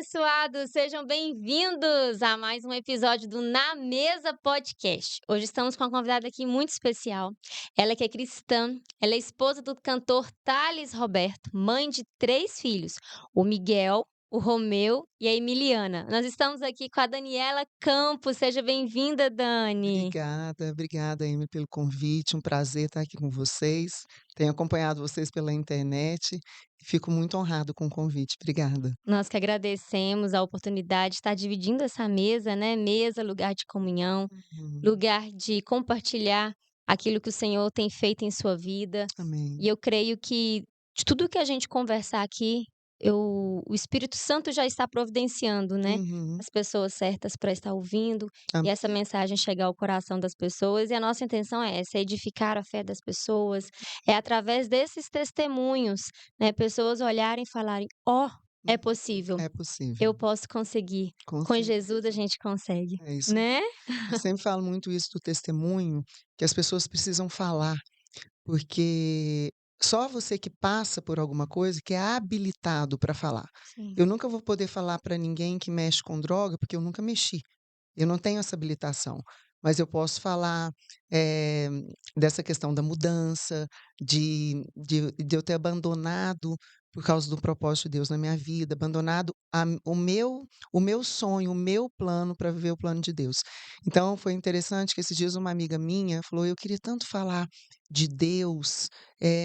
abençoados! Sejam bem-vindos a mais um episódio do Na Mesa Podcast. Hoje estamos com uma convidada aqui muito especial. Ela que é cristã, ela é esposa do cantor Thales Roberto, mãe de 3 filhos, o Miguel, o Romeu e a Emiliana. Nós estamos aqui com a Daniela Campos. Seja bem-vinda, Dani. Obrigada, Amy, pelo convite. Um prazer estar aqui com vocês. Tenho acompanhado vocês pela internet e fico muito honrado com o convite. Obrigada. Nós que agradecemos a oportunidade de estar dividindo essa mesa, né? Mesa, lugar de comunhão, Uhum. lugar de compartilhar aquilo que o Senhor tem feito em sua vida. E Amém. eu creio que de tudo que a gente conversar aqui, o Espírito Santo já está providenciando, né, Uhum. as pessoas certas para estar ouvindo e essa Amém. mensagem chegar ao coração das pessoas. E a nossa intenção é essa, é edificar a fé das pessoas. É através desses testemunhos, né, pessoas olharem e falarem: "Ó, é possível, É possível, eu posso conseguir. com Com Jesus a certeza. gente consegue", É isso. né? Eu sempre falo muito isso do testemunho, que as pessoas precisam falar, porque só você que passa por alguma coisa que é habilitado para falar. Sim. Eu nunca vou poder falar para ninguém que mexe com droga, porque eu nunca mexi. Eu não tenho essa habilitação, mas eu posso falar, eh, dessa questão da mudança, de eu ter abandonado por causa do propósito de Deus na minha vida, abandonado o meu sonho, o meu plano para viver o plano de Deus. Então foi interessante que esses dias uma amiga minha falou: "Eu queria tanto falar de Deus,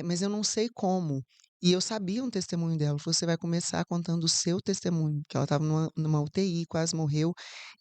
mas eu não sei como". E eu sabia um testemunho dela, falou: "Você vai começar contando o seu testemunho", que ela estava numa UTI, quase morreu,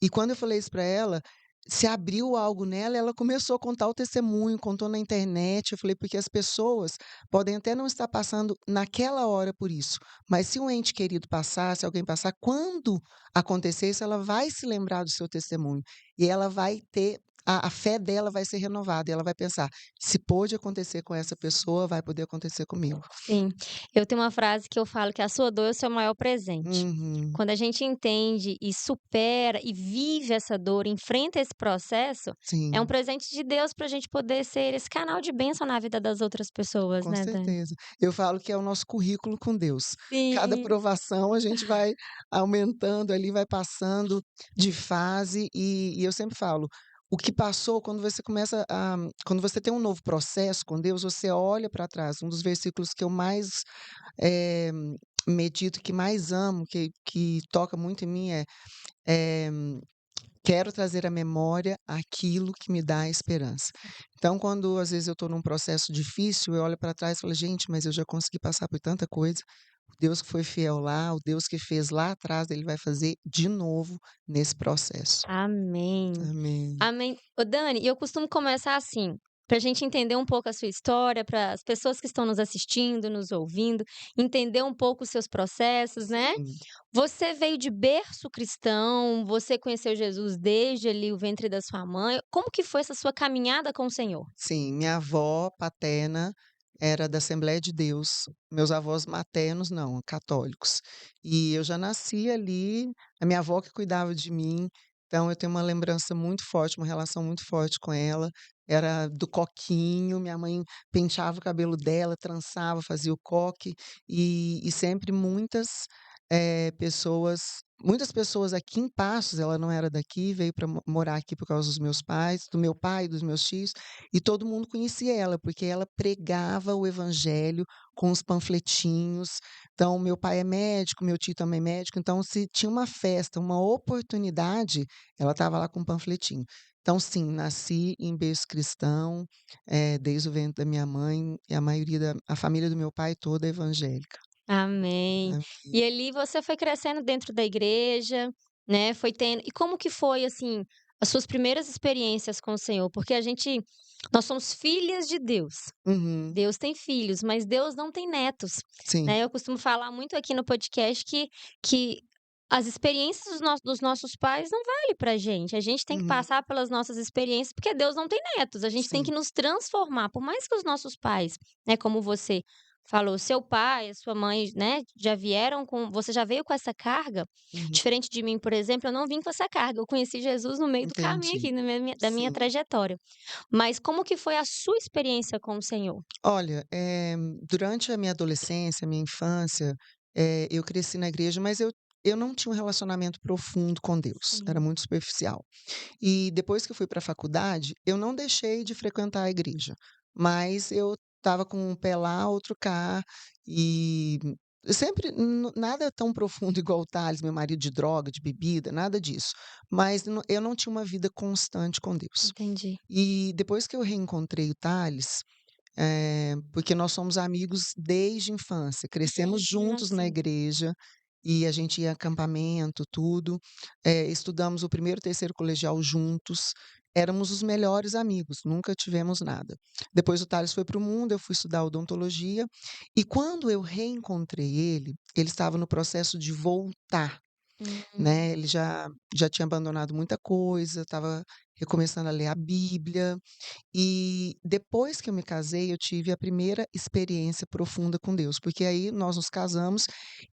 e quando eu falei isso para ela, se abriu algo nela, ela começou a contar o testemunho, contou na internet. Eu falei: "Porque as pessoas podem até não estar passando naquela hora por isso, mas se um ente querido passar, se alguém passar, quando acontecer isso, ela vai se lembrar do seu testemunho, e ela vai ter a fé dela vai ser renovada, e ela vai pensar: 'Se pôde acontecer com essa pessoa, vai poder acontecer comigo'". Sim. Eu tenho uma frase que eu falo que a sua dor é o seu maior presente. Uhum. Quando a gente entende e supera e vive essa dor, enfrenta esse processo, é um Sim. presente de Deus para a gente poder ser esse canal de bênção na vida das outras pessoas, Com né, Dani? certeza. Eu falo que é o nosso currículo com Deus. Cada Sim, provação a gente vai aumentando ali, vai passando de fase, e eu sempre falo, o que passou quando você tem um novo processo com Deus, você olha para trás. Um dos versículos que eu mais, eh, medito, que mais amo, que toca muito em mim eh Quero trazer à memória aquilo que me dá esperança. Então, quando às vezes eu estou num processo difícil, eu olho para trás e falo: "Gente, mas eu já consegui passar por tanta coisa. O Deus que foi fiel lá, o Deus que fez lá atrás, ele vai fazer de novo nesse processo". amém. Amém. Amém. Ô, Dani, e eu costumo começar assim, para a gente entender um pouco a sua história, para as pessoas que estão nos assistindo, nos ouvindo, entender um pouco os seus processos, né? Sim, Você veio de berço cristão, você conheceu Jesus desde ali o ventre da sua mãe. Como que foi essa sua caminhada com o Senhor? sim. Minha avó paterna era da Assembleia de Deus, meus avós maternos não, católicos. E eu já nasci ali, a minha avó que cuidava de mim, então eu tenho uma lembrança muito forte, uma relação muito forte com ela. Era do coquinho, minha mãe penteava o cabelo dela, trançava, fazia o coque, e sempre muitas pessoas aqui em Passos, ela não era daqui, veio para morar aqui por causa dos meus pais, do meu pai, dos meus tios, e todo mundo conhecia ela, porque ela pregava o evangelho com os panfletinhos. Então, meu pai é médico, meu tio também é médico, então se tinha uma festa, uma oportunidade, ela estava lá com um panfletinho. Então, sim, nasci em berço cristão, desde o ventre da minha mãe, e a família do meu pai toda é evangélica. Amém. Amém. E ali você foi crescendo dentro da igreja, né, foi tendo e como que foi, assim, as suas primeiras experiências com o Senhor? Porque nós somos filhas de Deus. Uhum. Deus tem filhos, mas Deus não tem netos, Sim. né. Eu costumo falar muito aqui no podcast que as experiências dos nossos pais não vale pra gente, a gente tem que Uhum. passar pelas nossas experiências, porque Deus não tem netos, a gente tem que Sim. nos transformar, por mais que os nossos pais, né, como você falou, seu pai, a sua mãe, né, já vieram com você já veio com essa carga, Uhum. diferente de mim, por exemplo, eu não vim com essa carga, eu conheci Jesus no meio do caminho Entendi. aqui, na minha Sim. trajetória. Mas como que foi a sua experiência com o Senhor? Olha, durante a minha adolescência, minha infância, eu cresci na igreja, mas eu eu não tinha um relacionamento profundo com Deus, era Sim, muito superficial. E depois que eu fui para a faculdade, eu não deixei de frequentar a igreja, mas eu estava com um pé lá, outro cá, e sempre nada tão profundo igual o Thales, meu marido, de droga, de bebida, nada disso. Mas eu não tinha uma vida constante com Deus. entendi. E depois que eu reencontrei o Thales, porque nós somos amigos desde a infância, crescemos juntos na Sim. igreja e a gente ia a acampamento, tudo. Estudamos o primeiro e terceiro colegial juntos, éramos os melhores amigos, nunca tivemos nada. Depois o Thales foi para o mundo, eu fui estudar odontologia, e quando eu reencontrei ele estava no processo de voltar, Hum, né, ele já tinha abandonado muita coisa, estava recomeçando a ler a Bíblia, e depois que eu me casei, eu tive a primeira experiência profunda com Deus, porque aí nós nos casamos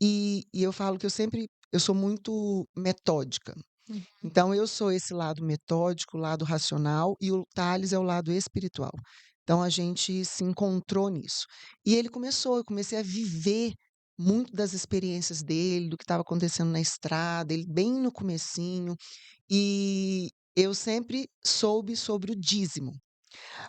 e eu falo que eu sou muito metódica. uhum, Então eu sou esse lado metódico, o lado racional, e o Thales é o lado espiritual. Então a gente se encontrou nisso. E eu comecei a viver muito das experiências dele, do que estava acontecendo na estrada, ele bem no comecinho, e eu sempre soube sobre o dízimo.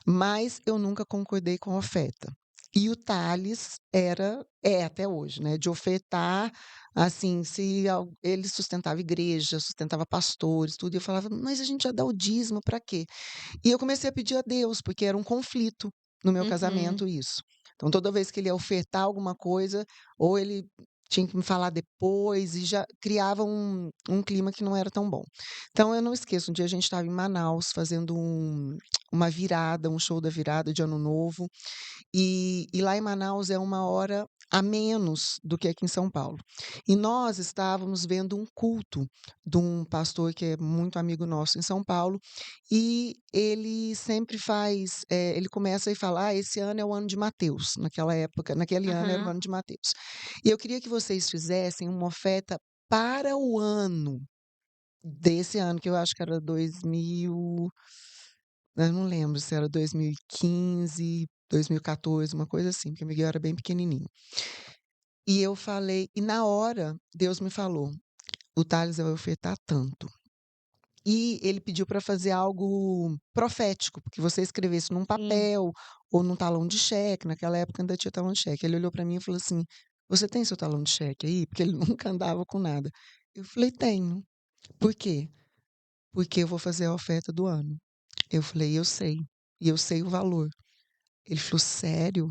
Mas eu nunca concordei com a oferta. E o Thales é até hoje, né, de ofertar, assim, se ele sustentava igreja, sustentava pastores, tudo, e eu falava: "Mas a gente já dá o dízimo, para quê?". E eu comecei a pedir a Deus, porque era um conflito no meu uhum. casamento isso. Então toda vez que ele ia ofertar alguma coisa, ou ele tinha que me falar depois, e já criava um clima que não era tão bom. Então eu não esqueço, um dia a gente estava em Manaus fazendo uma virada, um show da virada de Ano Novo, e lá em Manaus é 1 hora a menos do que aqui em São Paulo. E nós estávamos vendo um culto de um pastor que é muito amigo nosso em São Paulo, e ele sempre ele começa e fala: "Ah, esse ano é o ano de Mateus", naquela época, naquele ano era o Aham. ano de Mateus. "E eu queria que vocês fizessem uma oferta para o ano desse ano", que eu acho que era 2000, eu não lembro se era 2015, 2014, uma coisa assim, porque o Miguel era bem pequenininho. E na hora, Deus me falou: "O Thales vai ofertar tanto". E ele pediu para fazer algo profético, porque você escrevesse num Sim. papel ou num talão de cheque, naquela época ainda tinha talão de cheque. Ele olhou para mim e falou assim: "Você tem seu talão de cheque aí?", porque ele nunca andava com nada. Eu falei: "Tenho". "Por quê?". "Porque eu vou fazer a oferta do ano". Eu falei: "Eu sei, e eu sei o valor". Ele falou: "Sério?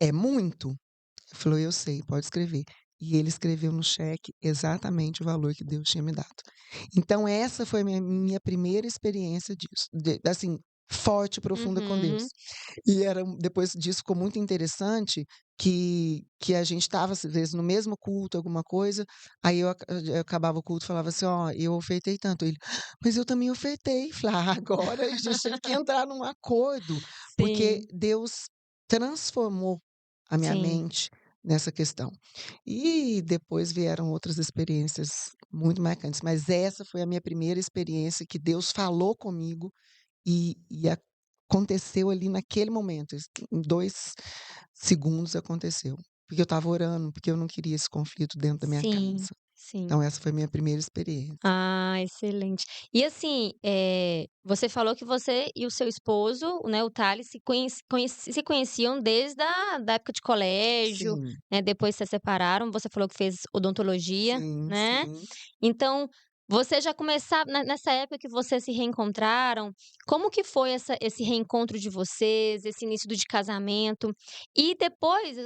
É muito?". Ele falou: "Eu sei, pode escrever". E ele escreveu no cheque exatamente o valor que Deus tinha me dado. Então essa foi a minha primeira experiência disso, assim, forte, profunda com Deus. Uhum. E depois disso ficou muito interessante que a gente estava, às vezes, no mesmo culto, alguma coisa, aí eu acabava o culto e falava assim: "Ó, eu ofertei tanto". Ele: "Mas eu também ofertei". Falei: "Ah, agora a gente teve que entrar num acordo", porque Sim, Deus transformou a minha sim, mente nessa questão. E depois vieram outras experiências muito marcantes, mas essa foi a minha primeira experiência que Deus falou comigo e aconteceu ali naquele momento, em 2 segundos aconteceu. Porque eu estava orando, porque eu não queria esse conflito dentro da minha sim, casa. sim. Então essa foi a minha primeira experiência. Ah, excelente. E assim, você falou que você e o seu esposo, né, o Thales, se conheciam desde da época de colégio, Sim, né, depois se separaram, você falou que fez odontologia, sim, né. sim, Então, você já começava nessa época que vocês se reencontraram, como que foi esse reencontro de vocês, esse início de casamento? E depois,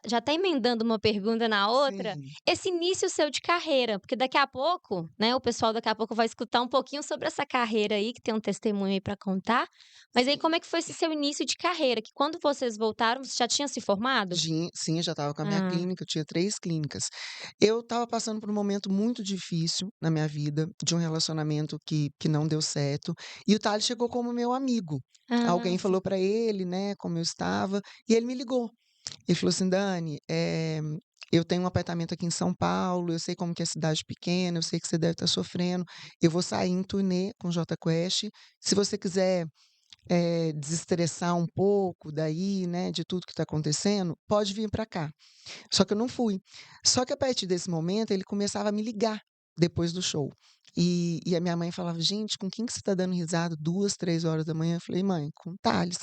já tá emendando uma pergunta na outra, sim, esse início seu de carreira, porque daqui a pouco, né, o pessoal daqui a pouco vai escutar um pouquinho sobre essa carreira aí, que tem um testemunho aí para contar. Mas aí sim. como é que foi esse seu início de carreira, que quando vocês voltaram, você já tinha se formado? Sim, eu já estava com a minha Ah, clínica, eu tinha 3 clínicas. Eu estava passando por um momento muito difícil na minha vida, de um relacionamento que não deu certo, e o Thales chegou como meu amigo. ah, Alguém sim. falou para ele, né, como eu estava, e ele me ligou. Ele falou assim: "Dani, eu tenho um apartamento aqui em São Paulo, eu sei como que é cidade pequena, eu sei que você deve estar sofrendo, eu vou sair em turnê com o Jota Quest, se você quiser desestressar um pouco daí, né, de tudo que está acontecendo, pode vir para cá. Só que eu não fui. Só que a partir desse momento ele começava a me ligar depois do show. E a minha mãe falava: "Gente, com quem que você está dando risada 2, 3 horas da manhã?" Eu falei: "Mãe, com o Thales".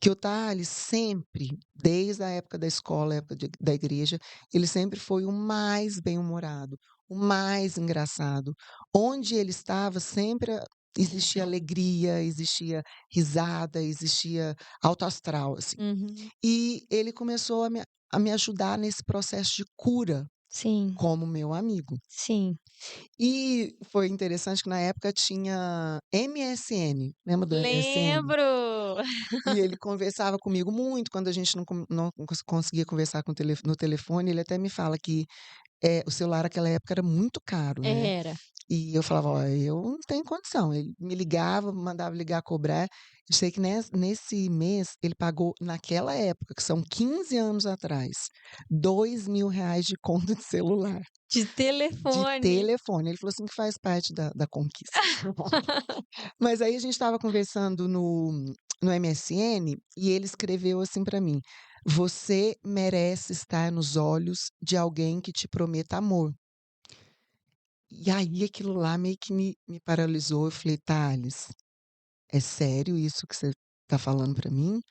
Que o Thales sempre, desde a época da escola, época da igreja, ele sempre foi o mais bem-humorado, o mais engraçado. Onde ele estava sempre existia alegria, existia risada, existia alto astral, assim. Uhum. E ele começou a me ajudar nesse processo de cura Sim, como meu amigo. sim. E foi interessante que na época tinha MSN, lembra do MSN? Lembro. E ele conversava comigo muito quando a gente não conseguia conversar no telefone, ele até me fala que, o celular naquela época era muito caro, né. Era. E eu falava: "Olha, eu não tenho condição". Ele me ligava, mandava ligar, cobrar. Eu sei que nesse mês ele pagou, naquela época, que são 15 anos atrás, R$ 2.000 de conta de celular, De de telefone. telefone. Ele falou assim que faz parte da conquista. Mas aí a gente estava conversando no MSN e ele escreveu assim para mim: "Você merece estar nos olhos de alguém que te prometa amor". E aí aquilo lá meio que me paralisou, eu falei: "Thales, é sério isso que você tá falando pra mim?"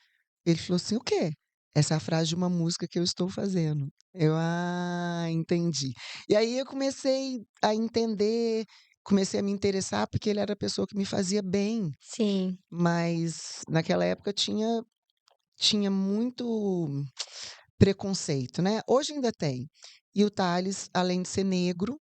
Ele falou assim: "O quê?" "Essa é a frase de uma música que eu estou fazendo". Eu: "Ah, entendi". E aí eu comecei a entender, comecei a me interessar, porque ele era a pessoa que me fazia bem, Sim, mas naquela época tinha muito preconceito, né. Hoje ainda tem. E o Thales, além de ser negro,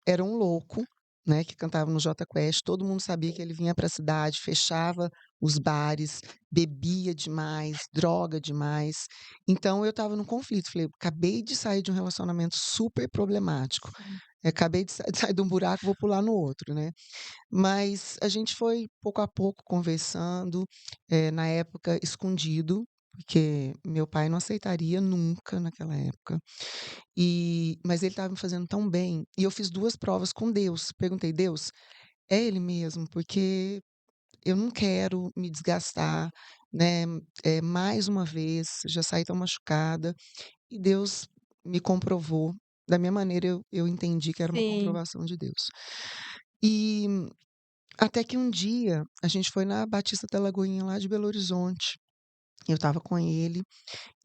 era um louco, né, que cantava no Jota Quest, todo mundo sabia que ele vinha para a cidade, fechava os bares, bebia demais, droga demais. Então eu estava num conflito, falei: "Acabei de sair de um relacionamento super problemático, sim. acabei de sair de um buraco, vou pular no outro", né. Mas a gente foi pouco a pouco conversando, na época escondido, porque meu pai não aceitaria nunca naquela época. Mas ele estava me fazendo tão bem, e eu fiz 2 provas com Deus. Perguntei: "Deus, é ele mesmo? Porque eu não quero me desgastar, né, mais uma vez, já saí tão machucada". E Deus me comprovou, da minha maneira eu entendi que era uma Sim. comprovação de Deus. E até que um dia a gente foi na Batista da Lagoinha, lá de Belo Horizonte, eu estava com ele,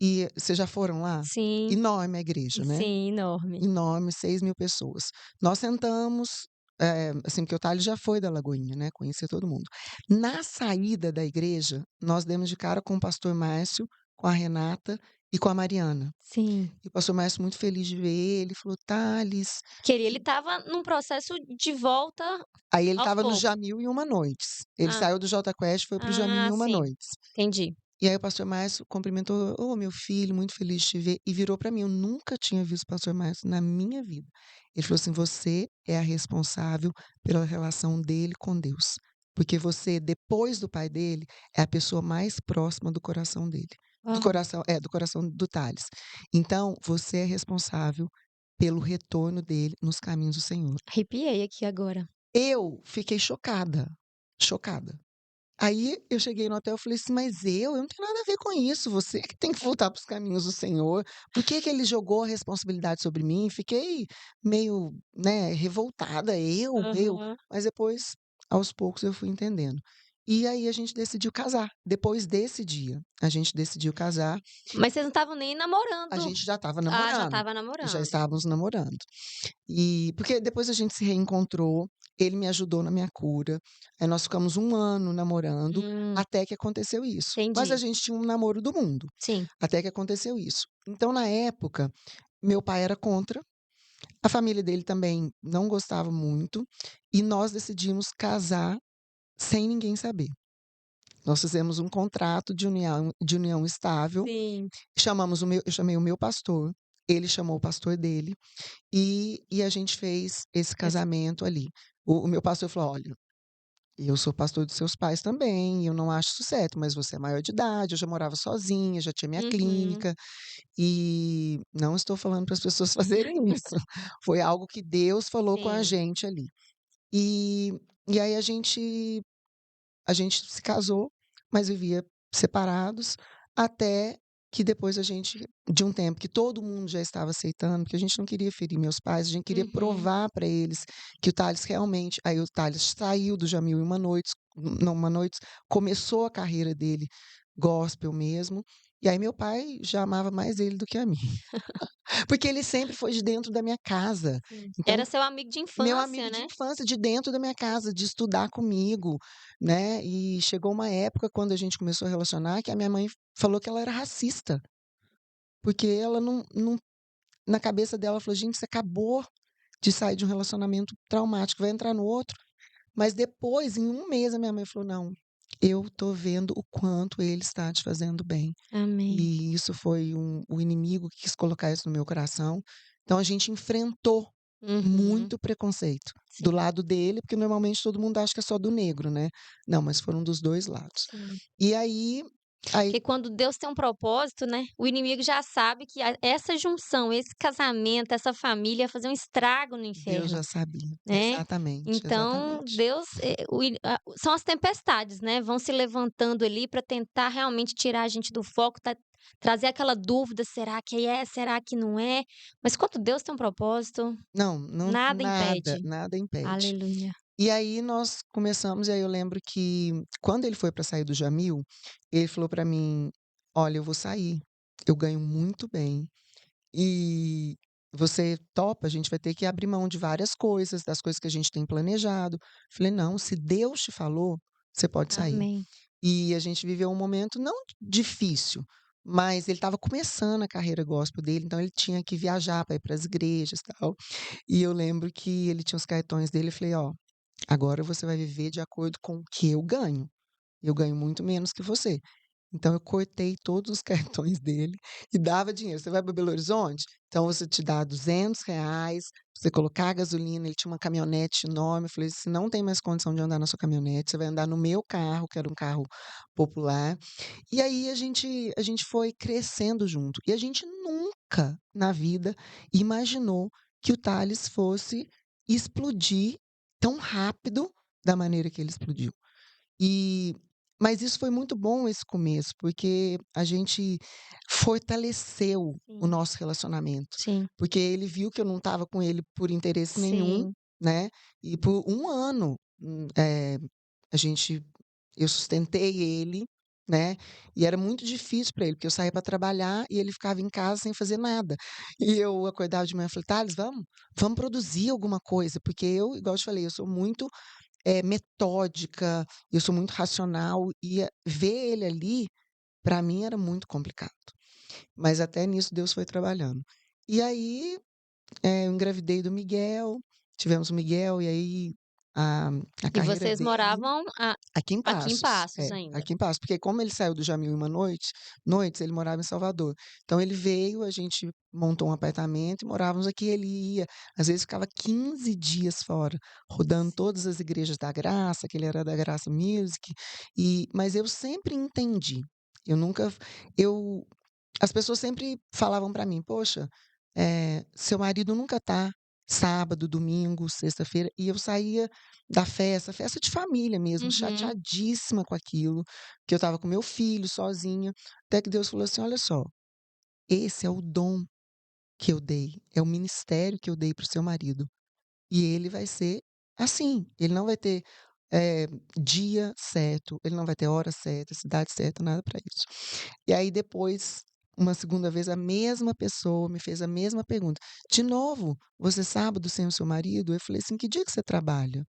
e vocês já foram lá? Sim, Enorme a igreja, né? sim, enorme. Enorme, 6.000 pessoas. Nós sentamos, assim, porque o Thales já foi da Lagoinha, né, conhecia todo mundo. Na saída da igreja, nós demos de cara com o pastor Márcio, com a Renata e com a Mariana. Sim. E o pastor Márcio muito feliz de ver ele, falou: "Thales". Ele estava num processo de volta Aí ele aos estava no poucos. Jamil e Uma Noites. Ele Ah, saiu do Jota Quest e foi para o Jamil ah, e Uma sim, Noites. entendi. E aí o pastor Márcio cumprimentou: "Ô, meu filho, muito feliz de te ver", e virou para mim, eu nunca tinha visto o pastor Márcio na minha vida. Ele falou assim: "Você é a responsável pela relação dele com Deus, porque você, depois do pai dele, é a pessoa mais próxima do coração dele, Uau, do coração do Thales. Então, você é responsável pelo retorno dele nos caminhos do Senhor". arrepiei aqui agora. Eu fiquei chocada, chocada. Aí eu cheguei no hotel, e falei assim: "Mas eu não tenho nada a ver com isso, você que tem que voltar para os caminhos do Senhor. Por que que ele jogou a responsabilidade sobre mim?". Fiquei meio, né, revoltada, eu. Aham. Mas depois, aos poucos, eu fui entendendo. E aí a gente decidiu casar. Depois desse dia, a gente decidiu casar. Mas vocês não estavam nem A namorando. gente já estava Ah, já namorando, estava já namorando. estávamos namorando. E porque depois a gente se reencontrou, ele me ajudou na minha cura, aí nós ficamos 1 ano namorando, Hum, até que aconteceu isso. Mas a entendi. gente tinha um namoro do mundo, Sim. até que aconteceu isso. Então, na época, meu pai era contra, a família dele também não gostava muito, e nós decidimos casar sem ninguém saber. Nós fizemos um contrato de união estável, Sim. eu chamei o meu pastor, ele chamou o pastor dele, e a gente fez esse Esse casamento ali. O meu pastor falou: "Olha, eu sou pastor dos seus pais também, eu não acho isso certo, mas você é maior de idade, eu já morava sozinha, já tinha minha uhum. clínica, e não estou falando para as pessoas fazerem isso, foi algo que Deus falou com a Sim. gente ali". E aí a gente se casou, mas vivia separados, até que depois a gente de um tempo que todo mundo já estava aceitando, porque a gente não queria ferir meus pais, a gente queria Uhum. provar para eles que o Thales realmente aí o Thales saiu do Jamil e Uma Noites, não, Uma Noites, começou a carreira dele gospel mesmo, e aí meu pai já amava mais ele do que a mim, porque ele sempre foi de dentro da minha casa. Sim. Era Então seu amigo de meu infância, amigo de né? infância, de dentro da minha casa, de estudar comigo, né, e chegou uma época quando a gente começou a relacionar que a minha mãe falou que ela era racista, porque ela não na cabeça dela, ela falou: "Gente, você acabou de sair de um relacionamento traumático, vai entrar no outro". Mas depois, em um mês, a minha mãe falou: "Não, eu tô vendo o quanto ele está te fazendo bem". Amém. E isso foi o inimigo que quis colocar isso no meu coração. Então a gente enfrentou Uhum. muito preconceito do Sim, lado dele, porque normalmente todo mundo acha que é só do negro, né. Não, mas foram dos 2 lados. sim. E aí Porque quando Deus tem um propósito, né, o inimigo já sabe que essa junção, esse casamento, essa família ia fazer um estrago no Deus inferno, já sabia. né. Exatamente, Então exatamente. Deus, são as tempestades, né, vão se levantando ali para tentar realmente tirar a gente do foco, trazer aquela dúvida: "Será que é? Será que não é?". Mas quando Deus tem um propósito, Não, não nada nada, impede. nada impede. Aleluia. E aí nós começamos e aí eu lembro que quando ele foi para sair do Jamil, ele falou para mim: "Olha, eu vou sair, eu ganho muito bem, e você topa? A gente vai ter que abrir mão de várias coisas, das coisas que a gente tem planejado". Falei: "Não, se Deus te falou, você pode sair". Amém. E a gente viveu um momento não difícil, mas ele estava começando a carreira gospel dele, então ele tinha que viajar para ir para as igrejas, e tal. E eu lembro que ele tinha os cartões dele, eu falei: "Ó, agora você vai viver de acordo com o que eu ganho muito menos que você". Então eu cortei todos os cartões dele e dava dinheiro. "Você vai para Belo Horizonte? Então você te dá R$ 200 pra você colocar a gasolina". Ele tinha uma caminhonete enorme, eu falei: "Você não tem mais condição de andar na sua caminhonete, você vai andar no meu carro", que era um carro popular. E aí a gente foi crescendo junto. E a gente nunca na vida imaginou que o Thales fosse explodir tão rápido da maneira que ele explodiu. E mas isso foi muito bom esse começo, porque a gente fortaleceu o Sim, nosso relacionamento, sim, porque ele viu que eu não estava com ele por interesse nenhum, sim. né, e por um ano, a gente eu sustentei ele, né, e era muito difícil para ele, porque eu saía para trabalhar e ele ficava em casa sem fazer nada. E eu acordava de manhã e falei: "Thales, vamos produzir alguma coisa", porque eu, igual eu te falei, eu sou muito metódica, eu sou muito racional e ver ele ali, para mim era muito complicado. Mas até nisso Deus foi trabalhando. E aí, eu engravidei do Miguel, tivemos o Miguel e aí a a E carreira vocês dele moravam aqui em aqui em Passos, Passos ainda? aqui em Passos, porque como ele saiu do Jamil em Uma Noites, ele morava em Salvador. Então ele veio, a gente montou um apartamento e morávamos aqui, ele ia, às vezes ficava 15 dias fora, rodando todas as igrejas da Graça, que ele era da Graça Music, mas eu sempre entendi, eu nunca eu as pessoas sempre falavam para mim: "Poxa, seu marido nunca tá sábado, domingo, sexta-feira", e eu saía da festa, festa de família mesmo, Uhum. chateadíssima com aquilo, que eu estava com meu filho sozinha, até que Deus falou assim: "Olha só, esse é o dom que eu dei, é o ministério que eu dei para o seu marido, e ele vai ser assim, ele não vai ter, dia certo, ele não vai ter hora certa, cidade certa, nada para isso". E aí depois, uma segunda vez, a mesma pessoa me fez a mesma pergunta: "De novo, você sábado sem o seu marido?" Eu falei assim: "Que dia que você trabalha?"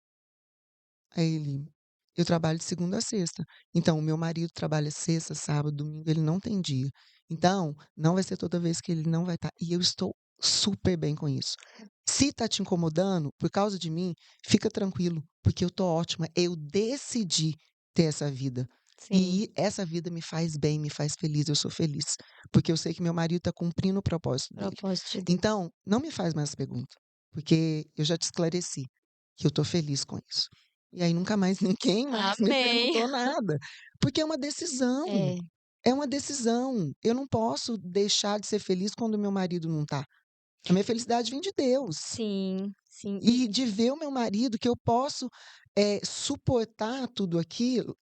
Aí ele: "Eu trabalho de segunda a sexta". Então o meu marido trabalha sexta, sábado, domingo, ele não tem dia. Então, não vai ser toda vez que ele não vai estar. E eu estou super bem com isso. Se tá te incomodando por causa de mim, fica tranquilo, porque eu tô ótima. Eu decidi ter essa vida. Sim, E essa vida me faz bem, me faz feliz, eu sou feliz, porque eu sei que meu marido está cumprindo o propósito dele. propósito de Deus. Então, não me faz mais pergunta, porque eu já te esclareci que eu estou feliz com isso. E aí nunca mais ninguém mais me Amém. perguntou nada, porque É, é uma decisão. Eu não posso deixar de ser feliz quando meu marido não está. A minha felicidade vem de Deus. sim, sim. E de ver o meu marido que eu posso, suportar tudo aquilo,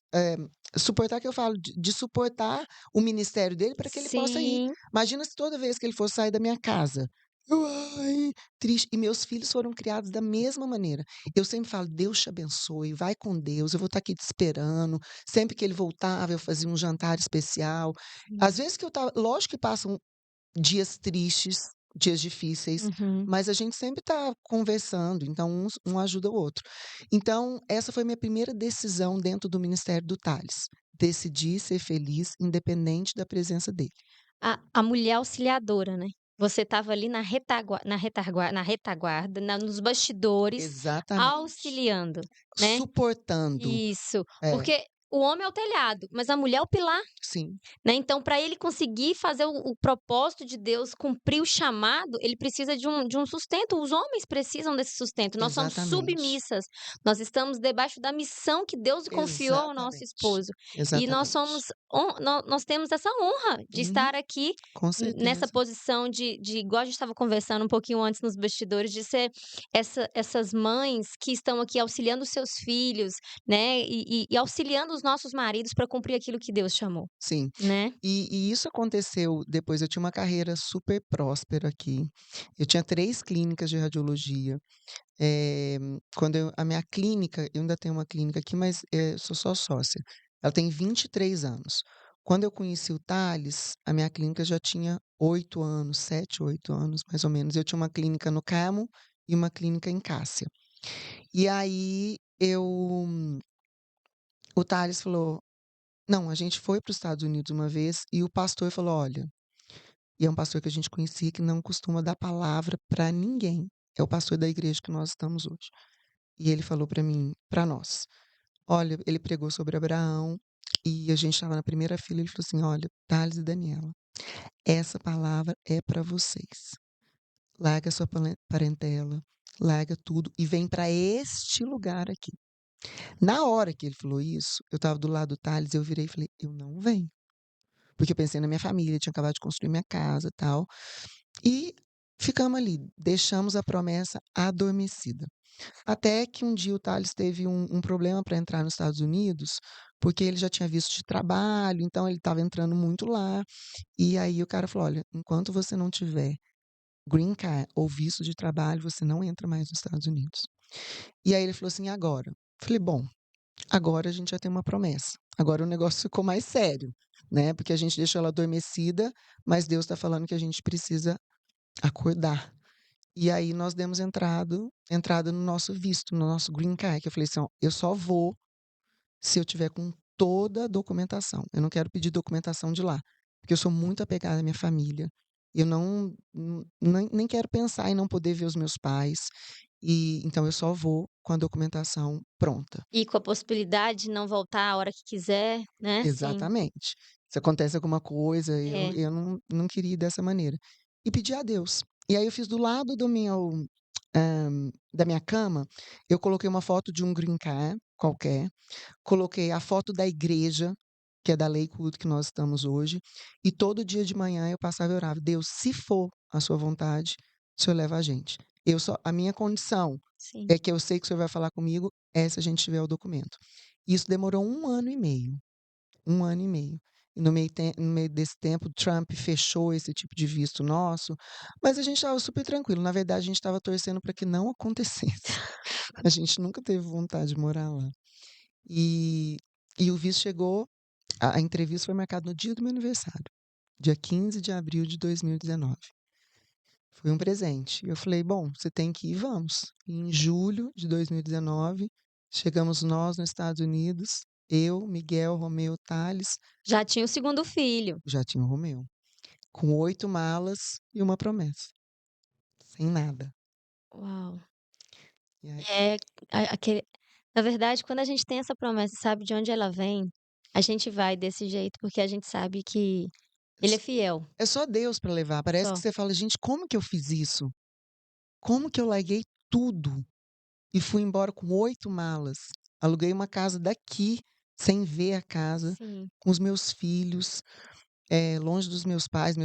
Suportar que eu falo de suportar o ministério dele para que ele possa ir. Sim. Imagina se toda vez que ele fosse sair da minha casa, eu: "Ai", triste. E meus filhos foram criados da mesma maneira. Eu sempre falo: "Deus te abençoe, vai com Deus, eu vou estar aqui te esperando". Sempre que ele voltava, eu fazia um jantar especial. Às vezes que eu estava lógico que passam dias tristes, dias difíceis, Uhum. mas a gente sempre está conversando, então um ajuda o outro. Então, essa foi minha primeira decisão dentro do ministério do Tales, decidi ser feliz independente da presença dele. A mulher auxiliadora, né. Você estava ali na retaguarda, nos bastidores, Exatamente. auxiliando, né. Suportando. Isso, É, porque o homem é o telhado, mas a mulher é o pilar. sim, Né, então para ele conseguir fazer o propósito de Deus, cumprir o chamado, ele precisa de um sustento, os homens precisam desse sustento, nós somos exatamente. submissas, nós estamos debaixo da missão que Deus confiou ao nosso Exatamente. esposo, e nós Exatamente. somos nós temos essa honra de Uhum, estar aqui com nessa certeza. posição de igual a gente estava conversando um pouquinho antes nos bastidores, de ser essas mães que estão aqui auxiliando os seus filhos, né, e auxiliando os nossos maridos para cumprir aquilo que Deus chamou, Sim. né. E isso aconteceu depois eu tinha uma carreira super próspera aqui, eu tinha 3 clínicas de radiologia, quando a minha clínica eu ainda tenho uma clínica aqui, mas, sou só sócia, ela tem 23 anos. Quando eu conheci o Thales, a minha clínica já tinha 8 anos, 7, 8 anos, mais ou menos. Eu tinha uma clínica no Carmo e uma clínica em Cássia. E aí o Thales falou: "Não, a gente foi para os Estados Unidos uma vez e o pastor falou: 'Olha'". E é um pastor que a gente conhecia que não costuma dar palavra para ninguém. É o pastor da igreja que nós estamos hoje. E ele falou para mim, para nós, olha, ele pregou sobre Abraão e a gente estava na primeira fila. Ele falou assim: Olha, Thales e Daniela, essa palavra é para vocês. Larga sua parentela, larga tudo e vem para este lugar aqui. Na hora que ele falou isso, eu estava do lado do Thales, eu virei e falei: Eu não venho. Porque eu pensei na minha família, tinha acabado de construir minha casa e tal. E ficamos ali, deixamos a promessa adormecida. Até que um dia o Thales teve um problema para entrar nos Estados Unidos, porque ele já tinha visto de trabalho, então ele estava entrando muito lá. E aí o cara falou: Olha, enquanto você não tiver green card ou visto de trabalho, você não entra mais nos Estados Unidos. E aí ele falou assim: agora? Falei: Bom, agora a gente já tem uma promessa. Agora o negócio ficou mais sério, né? Porque a gente deixou ela adormecida, mas Deus está falando que a gente precisa acordar. E aí nós demos entrada no nosso visto, no nosso green card, que eu falei assim: "Ó, eu só vou se eu tiver com toda a documentação, eu não quero pedir documentação de lá, porque eu sou muito apegada à minha família, eu não nem quero pensar em não poder ver os meus pais, e então eu só vou com a documentação pronta". E com a possibilidade de não voltar a hora que quiser, né, sim. Exatamente. Se acontece alguma coisa, eu É, eu não queria ir dessa maneira. E pedi a Deus. E aí eu fiz do lado da minha cama, eu coloquei uma foto de um green card qualquer, coloquei a foto da igreja, que é da Lakewood que nós estamos hoje, e todo dia de manhã eu passava e orava: "Deus, se for a sua vontade, o Senhor leva a gente. A minha condição sim. é que eu sei que o Senhor vai falar comigo, é se a gente tiver o documento". Isso demorou 1 ano e meio. 1 ano e meio. E no meio desse tempo, Trump fechou esse tipo de visto nosso, mas a gente estava super tranquilo. Na verdade, a gente estava torcendo para que não acontecesse. A gente nunca teve vontade de morar lá. E e o visto chegou, a entrevista foi marcada no dia do meu aniversário, dia 15 de abril de 2019. Foi um presente. Eu falei: "Bom, você tem que ir, vamos". E em julho de 2019, chegamos nós nos Estados Unidos, eu, Miguel, Romeu, Thales, Já tinha o segundo filho. já tinha o Romeu. Com 8 malas e uma promessa, sem nada. Uau. E aí É, aquele na verdade, quando a gente tem essa promessa e sabe de onde ela vem, a gente vai desse jeito, porque a gente sabe que ele é fiel, é só Deus para levar, parece que só. você fala: "Gente, como que eu fiz isso? Como que eu larguei tudo e fui embora com 8 malas? Aluguei uma casa daqui, sem ver a casa, Sim, com os meus filhos, longe dos meus pais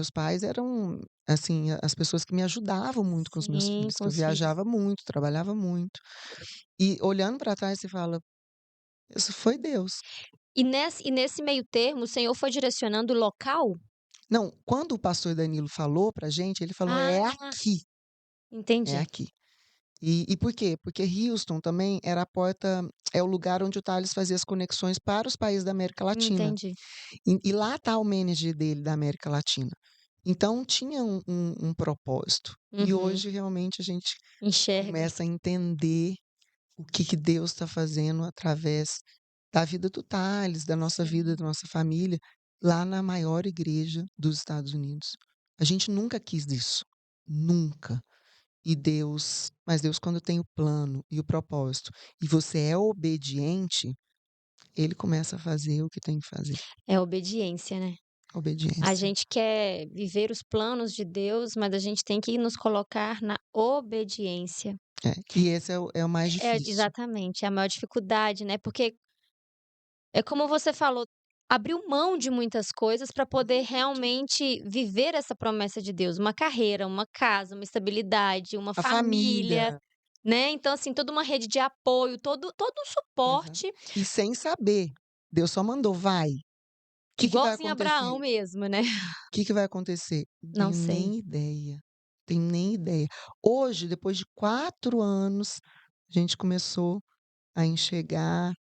eram, assim, as pessoas que me ajudavam muito com os meus sim, filhos, com que eu os filhos. viajava muito, trabalhava muito. E olhando para trás você fala: "Isso foi Deus". E nesse meio termo, o Senhor foi direcionando o local? Não, quando o pastor Danilo falou pra gente, ele falou: Ah, "É aqui, é entendi, aqui". E por quê? Porque Houston também era a porta é o lugar onde o Thales fazia as conexões para os países da América Latina. entendi. E lá está o manager dele da América Latina. Então tinha um propósito. E Uhum, hoje realmente a gente enxerga. começa a entender o que Deus está fazendo através da vida do Thales, da nossa vida, Sim, da nossa família, lá na maior igreja dos Estados Unidos. A gente nunca quis isso, nunca. Mas Deus quando tem o plano e o propósito, e você é obediente, ele começa a fazer o que tem que fazer. é obediência, né. A Obediência. gente quer viver os planos de Deus, mas a gente tem que nos colocar na obediência. É, e esse é o mais É, difícil. exatamente, é a maior dificuldade, né, porque é como você falou, abriu mão de muitas coisas para poder Muito. realmente viver essa promessa de Deus, uma carreira, uma casa, uma estabilidade, uma A família. família, né, então, assim, toda uma rede de apoio, todo um Exato. suporte, E sem saber, Deus só mandou: "Vai". O Que que vai igualzinho acontecer? Abraão mesmo, né. O que que vai acontecer? Não Não tenho sei. nem ideia, tenho nem ideia. Hoje, depois de 4 anos, a gente começou a enxergar,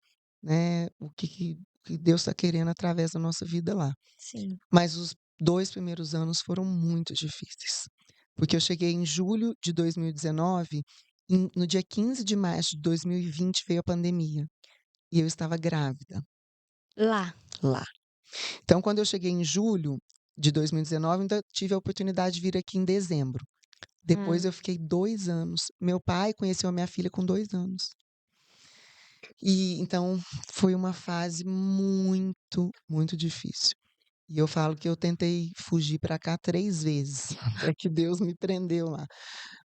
né, o que Deus está querendo através da nossa vida lá. Sim. Mas os 2 primeiros anos foram muito difíceis, porque eu cheguei em julho de 2019, no dia 15 de março de 2020 veio a pandemia, e eu estava grávida, Lá. lá. Então quando eu cheguei em julho de 2019, ainda tive a oportunidade de vir aqui em dezembro. Depois Hã. eu fiquei 2 anos. Meu pai conheceu a minha filha com 2 anos. E então foi uma fase muito, muito difícil. E eu falo que eu tentei fugir para cá 3 vezes, até que Deus me prendeu lá.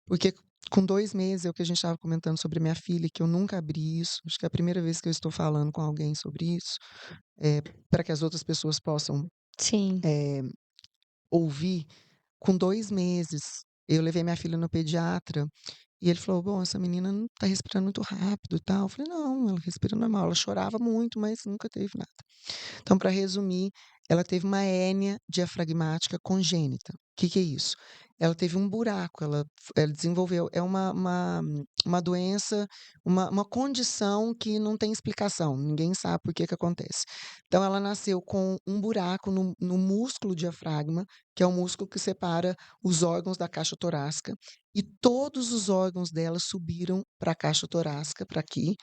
Porque com 2 meses é o que a gente estava comentando sobre minha filha, que eu nunca abri isso, acho que é a primeira vez que eu estou falando com alguém sobre isso, pra que as outras pessoas possam, Sim. eh, ouvir. Com 2 meses, eu levei minha filha no pediatra, e ele falou: "Bom, essa menina não tá respirando muito rápido e tal". Eu falei: "Não, ela respira normal". Ela chorava muito, mas nunca teve nada. Então, para resumir, ela teve uma hérnia diafragmática congênita. O que é isso? Ela teve um buraco, ela desenvolveu é uma doença, uma condição que não tem explicação, ninguém sabe por que acontece. Então ela nasceu com um buraco no músculo diafragma, que é o músculo que separa os órgãos da caixa torácica, e todos os órgãos dela subiram para a caixa torácica, para aqui,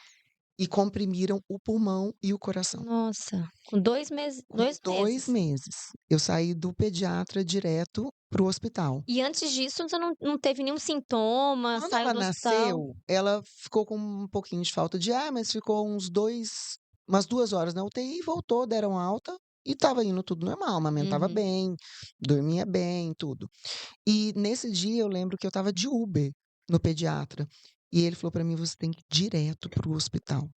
e comprimiram o pulmão e o coração. Nossa, com 2 meses, Com 2 2 meses. meses, eu saí do pediatra direto para o hospital. E antes disso você não teve nenhum sintoma, Quando saiu ela do hospital? nasceu, ela ficou com um pouquinho de falta de ar, mas ficou umas 2 horas na UTI, voltou, deram alta e estava indo tudo normal, amamentava Uhum. bem, dormia bem, tudo. E nesse dia eu lembro que eu estava de Uber no pediatra, e ele falou para mim: "Você tem que ir direto para o hospital".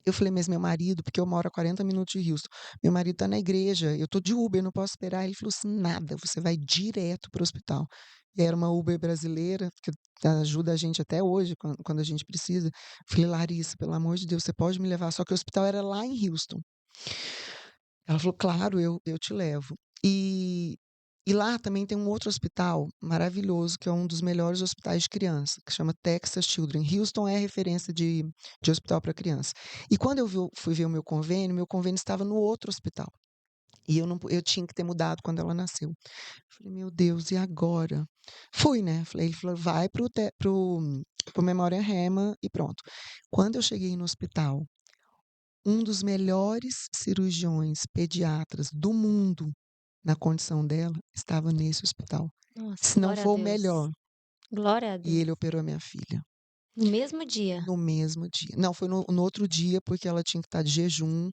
Eu falei: "Mas meu marido", porque eu moro a 40 minutos de Houston, "meu marido está na igreja, eu tô de Uber, não posso esperar". Ele falou assim: "Nada, você vai direto para o hospital". E era uma Uber brasileira, que ajuda a gente até hoje quando a gente precisa. Eu falei: "Larissa, pelo amor de Deus, você pode me levar?". Só que o hospital era lá em Houston. Ela falou: "Claro, eu te levo". E e lá também tem um outro hospital maravilhoso, que é um dos melhores hospitais de criança, que chama Texas Children. Houston é referência de hospital para criança. E quando fui ver o meu convênio estava no outro hospital. E eu não po eu tinha que ter mudado quando ela nasceu. Falei: "Meu Deus, e agora?". Fui, né, ele falou: "Vai para o Memorial Hermann e pronto". Quando eu cheguei no hospital, um dos melhores cirurgiões pediatras do mundo, na condição dela, estava nesse hospital, Nossa, se não glória a for o Deus. melhor, Glória a e Deus. ele operou a minha filha, No mesmo dia? no mesmo dia. Não, foi no outro dia, porque ela tinha que estar de jejum,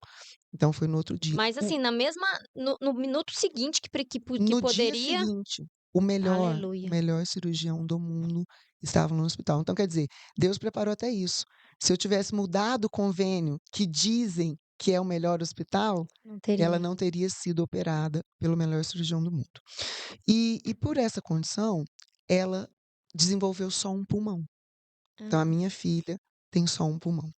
então foi no outro dia. Mas, assim, na mesma no minuto seguinte que No dia poderia, seguinte, o aleluia. melhor cirurgião do mundo estava no hospital. Então, quer dizer, Deus preparou até isso. Se eu tivesse mudado o convênio, que dizem que é o melhor hospital, Não ela teria. não teria sido operada pelo melhor cirurgião do mundo. E por essa condição, ela desenvolveu só um pulmão. Então a Ah, minha filha tem só um pulmão.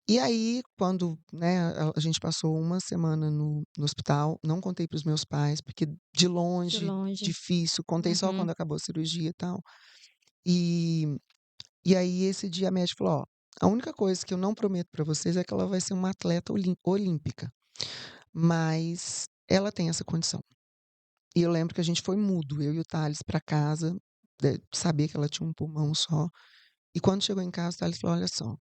E aí, quando, né, a gente passou uma semana no hospital, não contei para os meus pais, porque de De longe, longe. difícil, contei só Uhum. quando acabou a cirurgia e tal. E e aí esse dia a médica falou: "Ó, a única coisa que eu não prometo para vocês é que ela vai ser uma atleta olímpica, mas ela tem essa condição". E eu lembro que a gente foi mudo, eu e o Thales para casa, saber que ela tinha um pulmão só. E quando chegou em casa, o Thales falou: "Olha só,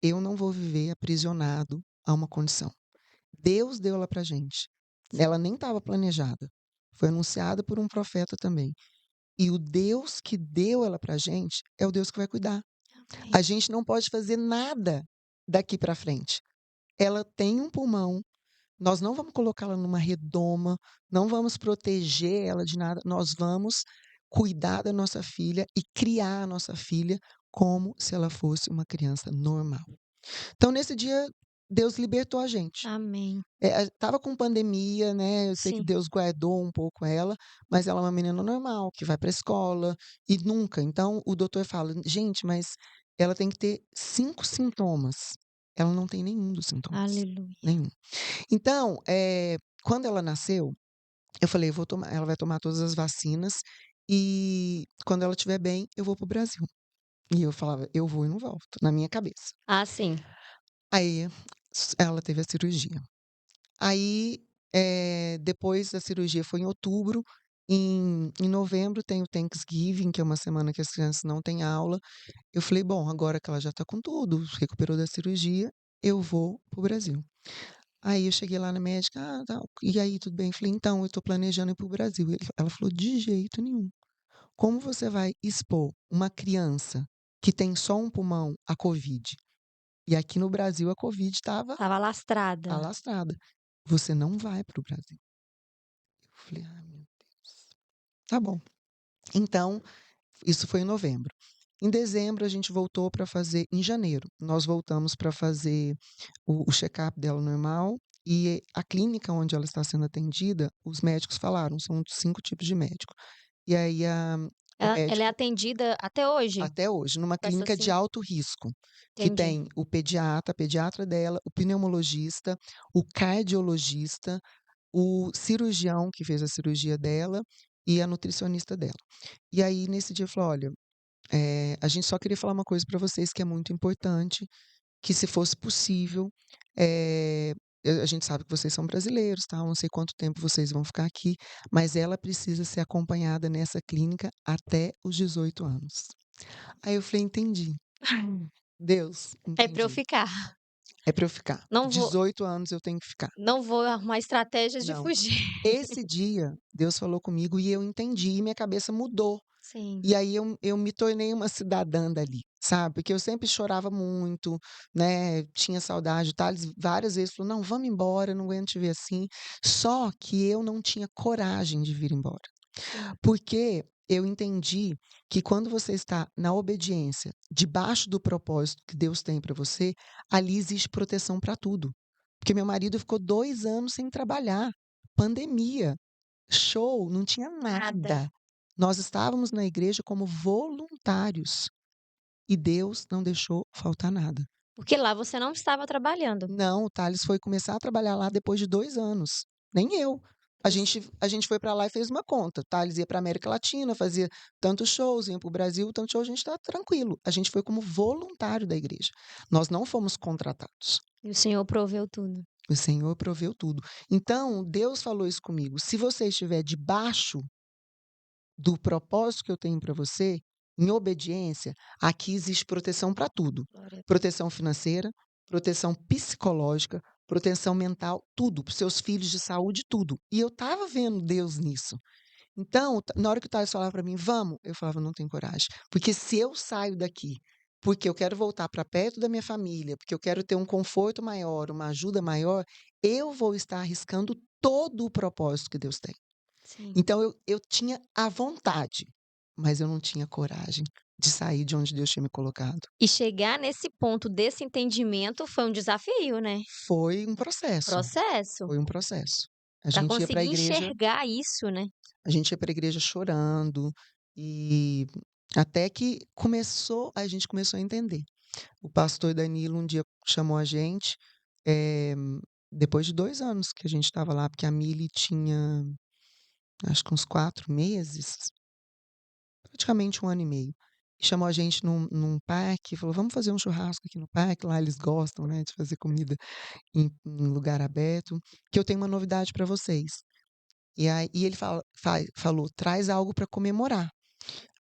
eu não vou viver aprisionado a uma condição. Deus deu ela pra gente. Ela nem estava planejada. Foi anunciada por um profeta também. E o Deus que deu ela pra gente é o Deus que vai cuidar. Amém. A gente não pode fazer nada daqui para frente. Ela tem um pulmão, nós não vamos colocá-la numa redoma, não vamos proteger ela de nada, nós vamos cuidar da nossa filha e criar a nossa filha como se ela fosse uma criança normal". Então, nesse dia, Deus libertou a gente. Amém. Estava com pandemia, né, eu sei que Sim. Deus guardou um pouco ela, mas ela é uma menina normal, que vai para a escola e nunca então o doutor fala: "Gente, mas ela tem que ter 5 sintomas". Ela não tem nenhum dos sintomas, Aleluia. nenhum. Então, quando ela nasceu, eu falei: "Eu vou tomar ela vai tomar todas as vacinas e quando ela estiver bem, eu vou para o Brasil". E eu falava: "Eu vou e não volto", na minha cabeça. Ah, sim. Aí, ela teve a cirurgia. Aí, depois da cirurgia foi em outubro, em novembro tem o Thanksgiving, que é uma semana que as crianças não têm aula. Eu falei: "Bom, agora que ela já está com tudo, recuperou da cirurgia, eu vou para o Brasil". Aí eu cheguei lá na médica: "Ah, tal, e aí, tudo bem?" Falei: "Então, eu estou planejando ir para o Brasil". Ela falou: "De jeito nenhum. Como você vai expor uma criança que tem só um pulmão à covid?" E aqui no Brasil a covid estava Estava lastrada. alastrada. "Você não vai para o Brasil". Eu falei: "Ai, meu Deus". Tá bom. Então, isso foi em novembro. Em dezembro, a gente voltou para fazer em janeiro, nós voltamos para fazer o check-up dela normal e a clínica onde ela está sendo atendida, os médicos falaram, são 5 tipos de médico. E aí o Ela é médico atendida até hoje até hoje, numa com essa clínica de cir alto risco, que entendi. tem o pediatra, a pediatra dela, o pneumologista, o cardiologista, o cirurgião que fez a cirurgia dela e a nutricionista dela. E aí, nesse dia, eu falei: "Olha, a gente só queria falar uma coisa para vocês que é muito importante, que se fosse possível, eh, a gente sabe que vocês são brasileiros, tal, não sei quanto tempo vocês vão ficar aqui, mas ela precisa ser acompanhada nessa clínica até os 18 anos". Aí eu falei: "Entendi. Deus, É pra eu entendi. ficar. É para eu ficar. Não vou 18 anos eu tenho que ficar". não vou arrumar estratégias de Não. fugir. Esse dia, Deus falou comigo e eu entendi e minha cabeça mudou. Sim. E aí eu me tornei uma cidadã dali, sabe, porque eu sempre chorava muito, né, tinha saudade, o Thales várias vezes falou: "Não, vamos embora, eu não aguento te ver assim", só que eu não tinha coragem de vir embora. Sim. Porque eu entendi que quando você está na obediência, debaixo do propósito que Deus tem para você, ali existe proteção para tudo. Porque meu marido ficou 2 anos sem trabalhar, pandemia, show, não tinha Nada. nada. Nós estávamos na igreja como voluntários e Deus não deixou faltar nada. Porque lá você não estava trabalhando. Não, o Thales foi começar a trabalhar lá depois de 2 anos, nem eu. A Isso. gente a gente foi para lá e fez uma conta, o Thales ia pra América Latina, fazia tantos shows, ia para o Brasil, tantos shows, a gente tá tranquilo. A gente foi como voluntário da igreja. Nós não fomos contratados. E o Senhor proveu tudo. O Senhor proveu tudo. Então, Deus falou isso comigo: "Se você estiver debaixo do propósito que eu tenho para você, em obediência, aqui existe proteção para tudo. Glória a Deus. Proteção financeira, proteção psicológica, proteção mental, tudo, para os seus filhos de saúde, tudo". E eu estava vendo Deus nisso. Então, na hora que o Thales falava para mim: "Vamos", eu falava: "Não tenho coragem". Porque se eu saio daqui, porque eu quero voltar para perto da minha família, porque eu quero ter um conforto maior, uma ajuda maior, eu vou estar arriscando todo o propósito que Deus tem. Sim. Então eu tinha a vontade, mas eu não tinha coragem de sair de onde Deus tinha me colocado. E chegar nesse ponto desse entendimento foi um desafio, né? Foi um processo, Processo. foi um processo. A Para gente ia para a conseguir igreja enxergar isso, né? a gente ia para a igreja chorando, e até que a gente começou a entender. O pastor Danilo um dia chamou a gente, eh, depois de 2 anos que a gente estava lá, porque a Mili tinha acho que uns 4 meses, praticamente 1 ano e meio. E chamou a gente num parque, falou: "Vamos fazer um churrasco aqui no parque", lá eles gostam, né, de fazer comida em lugar aberto, "que eu tenho uma novidade para vocês". E ele falou: "Traz algo para comemorar".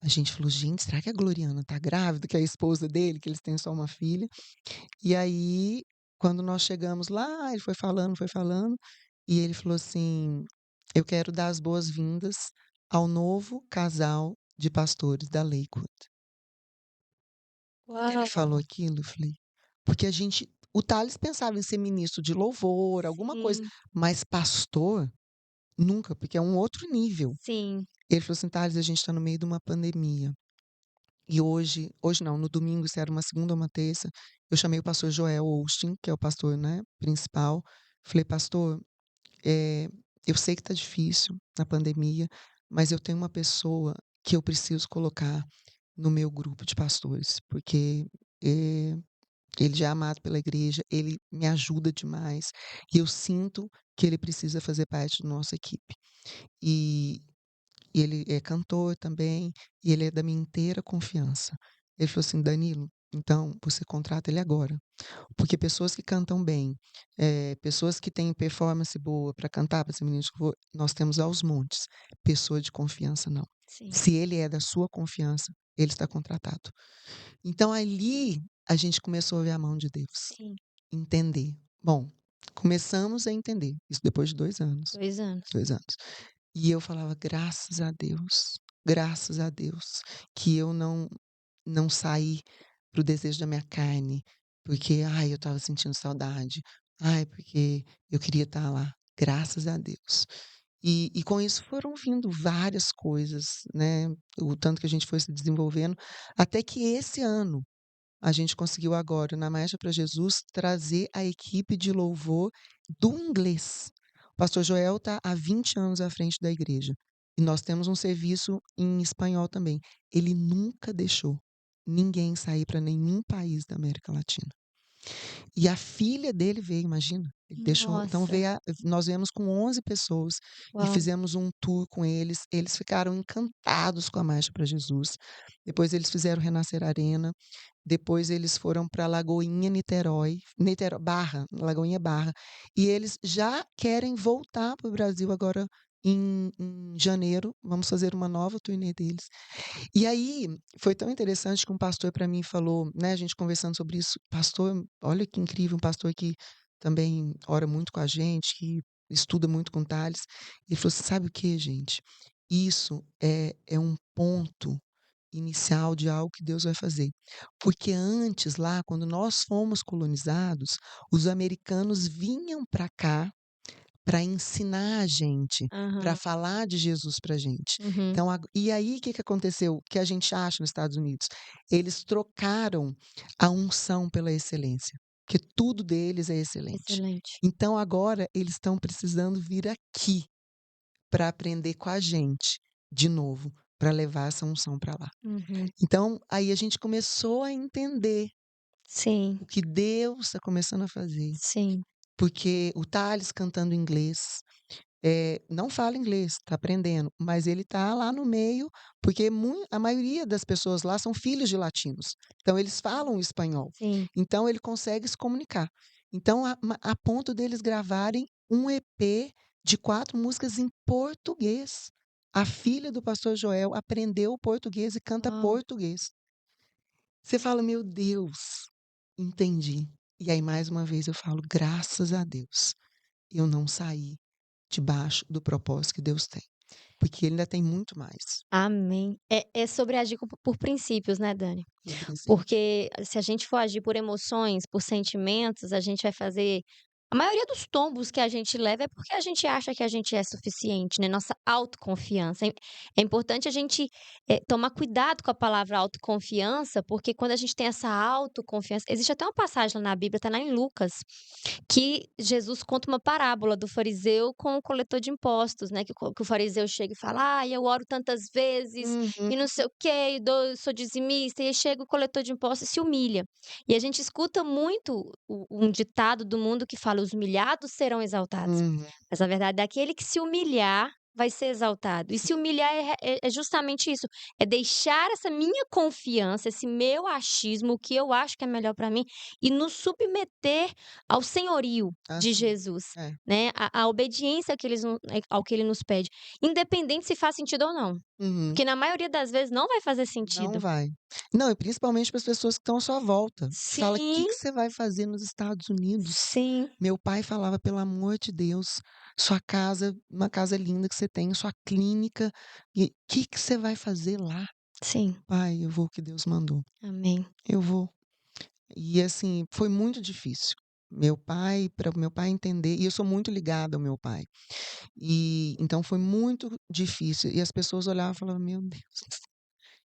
A gente falou: "Gente, será que a Gloriana tá grávida?", que é a esposa dele, que eles têm só uma filha. E aí, quando nós chegamos lá, ele foi falando, e ele falou assim: "Eu quero dar as boas-vindas ao novo casal de pastores da Lakewood". Quando ele falou Uau! aquilo, eu falei porque o Thales pensava em ser ministro de louvor, alguma coisa, Sim, mas pastor, nunca, porque é um outro nível. sim. Ele falou assim: "Thales, a gente está no meio de uma pandemia, e hoje não, no domingo, isso era uma segunda ou uma terça, eu chamei o pastor Joel Osteen, que é o pastor, né, principal, falei: "Pastor, eh, eu sei que tá difícil na pandemia, mas eu tenho uma pessoa que eu preciso colocar no meu grupo de pastores, porque, eh, ele já é amado pela igreja, ele me ajuda demais, e eu sinto que ele precisa fazer parte da nossa equipe". E ele é cantor também, e ele é da minha inteira confiança. Ele falou assim: "Danilo, então você contrata ele agora, porque pessoas que cantam bem, pessoas que têm performance boa para cantar, para ser ministro de louvor, nós temos aos montes. Pessoa de confiança não. Sim, Se ele é da sua confiança, ele está contratado". Então ali a gente começou a ver a mão de Deus, sim. entender. Bom, começamos a entender, isso depois de 2 anos, 2 anos. 2 anos. E eu falava: graças a Deus, que eu não saí para o desejo da minha carne, porque, ai, eu estava sentindo saudade, ai, porque eu queria estar lá". Graças a Deus. E com isso foram vindo várias coisas, né, o tanto que a gente foi se desenvolvendo, até que esse ano a gente conseguiu agora, na Marcha para Jesus, trazer a equipe de louvor do inglês. O pastor Joel está há 20 anos à frente da igreja, e nós temos um serviço em espanhol também. Ele nunca deixou ninguém sair para nenhum país da América Latina. E a filha dele veio, imagina, ele deixou, então Nossa, veio nós viemos com 11 pessoas e uau, fizemos um tour com eles ficaram encantados com a Marcha para Jesus. Depois eles fizeram Renascer Arena, depois eles foram para Lagoinha, Niterói Barra, Lagoinha Barra, e eles já querem voltar para o Brasil agora em janeiro, vamos fazer uma nova turnê deles. E aí, foi tão interessante que um pastor para mim falou, né, a gente conversando sobre isso: "Pastor, olha que incrível, um pastor que também ora muito com a gente, que estuda muito com Tales". Ele falou assim: "Sabe o que, gente? Isso é um ponto inicial de algo que Deus vai fazer. Porque antes, lá, quando nós fomos colonizados, os americanos vinham para cá para ensinar a gente, para aham, falar de Jesus para gente. uhum, Então e aí o que que aconteceu, que a gente acha nos Estados Unidos? Eles trocaram a unção pela excelência, porque tudo deles é excelente. excelente. Então agora eles estão precisando vir aqui para aprender com a gente, de novo, para levar essa unção para lá. Uhum, Então aí a gente começou a entender sim, o que Deus está começando a fazer, sim, porque o Thales cantando inglês, não fala inglês, está aprendendo, mas ele está lá no meio, porque a maioria das pessoas lá são filhos de latinos, então eles falam espanhol, sim. então ele consegue se comunicar. Então a ponto deles gravarem um EP de 4 músicas em português. A filha do pastor Joel aprendeu português e canta Uau, português. Você fala: "Meu Deus, entendi". E aí mais uma vez eu falo: "Graças a Deus, eu não saí debaixo do propósito que Deus tem, porque ele ainda tem muito mais, amém. É sobre agir por princípios, né, Dani? por princípio". Porque se a gente for agir por emoções, por sentimentos, a gente vai fazer A maioria dos tombos que a gente leva é porque a gente acha que a gente é suficiente, né, nossa autoconfiança. É importante a gente, tomar cuidado com a palavra autoconfiança, porque quando a gente tem essa autoconfiança existe até uma passagem lá na Bíblia, tá lá em Lucas, que Jesus conta uma parábola do fariseu com o coletor de impostos, né, que o fariseu chega e fala: "Ai, eu oro tantas vezes Uhum, e não sei o quê, e sou dizimista", e aí chega o coletor de impostos e se humilha. E a gente escuta muito um ditado do mundo que fala: "Os humilhados serão exaltados", uhum, mas a verdade é aquele que se humilhar vai ser exaltado. E se humilhar é justamente isso, é deixar essa minha confiança, esse meu achismo, o que eu acho que é melhor para mim, e nos submeter ao senhorio de assim, Jesus, é. né, a obediência ao que ele nos pede, independente se faz sentido ou não, Uhum. porque na maioria das vezes não vai fazer Não sentido. vai. Não, e principalmente para as pessoas que estão à sua volta. Fala: Sim, que você vai fazer nos Estados Unidos?" sim, Meu pai falava: "Pelo amor de Deus, sua casa uma casa linda que você tem, sua clínica, e que você vai fazer lá?" sim. "Pai, eu vou o que Deus mandou, Amém. eu vou." E assim, foi muito difícil. Meu pai para o meu pai entender e eu sou muito ligada ao meu pai. E então foi muito difícil, e as pessoas olhavam e falavam: "Meu Deus,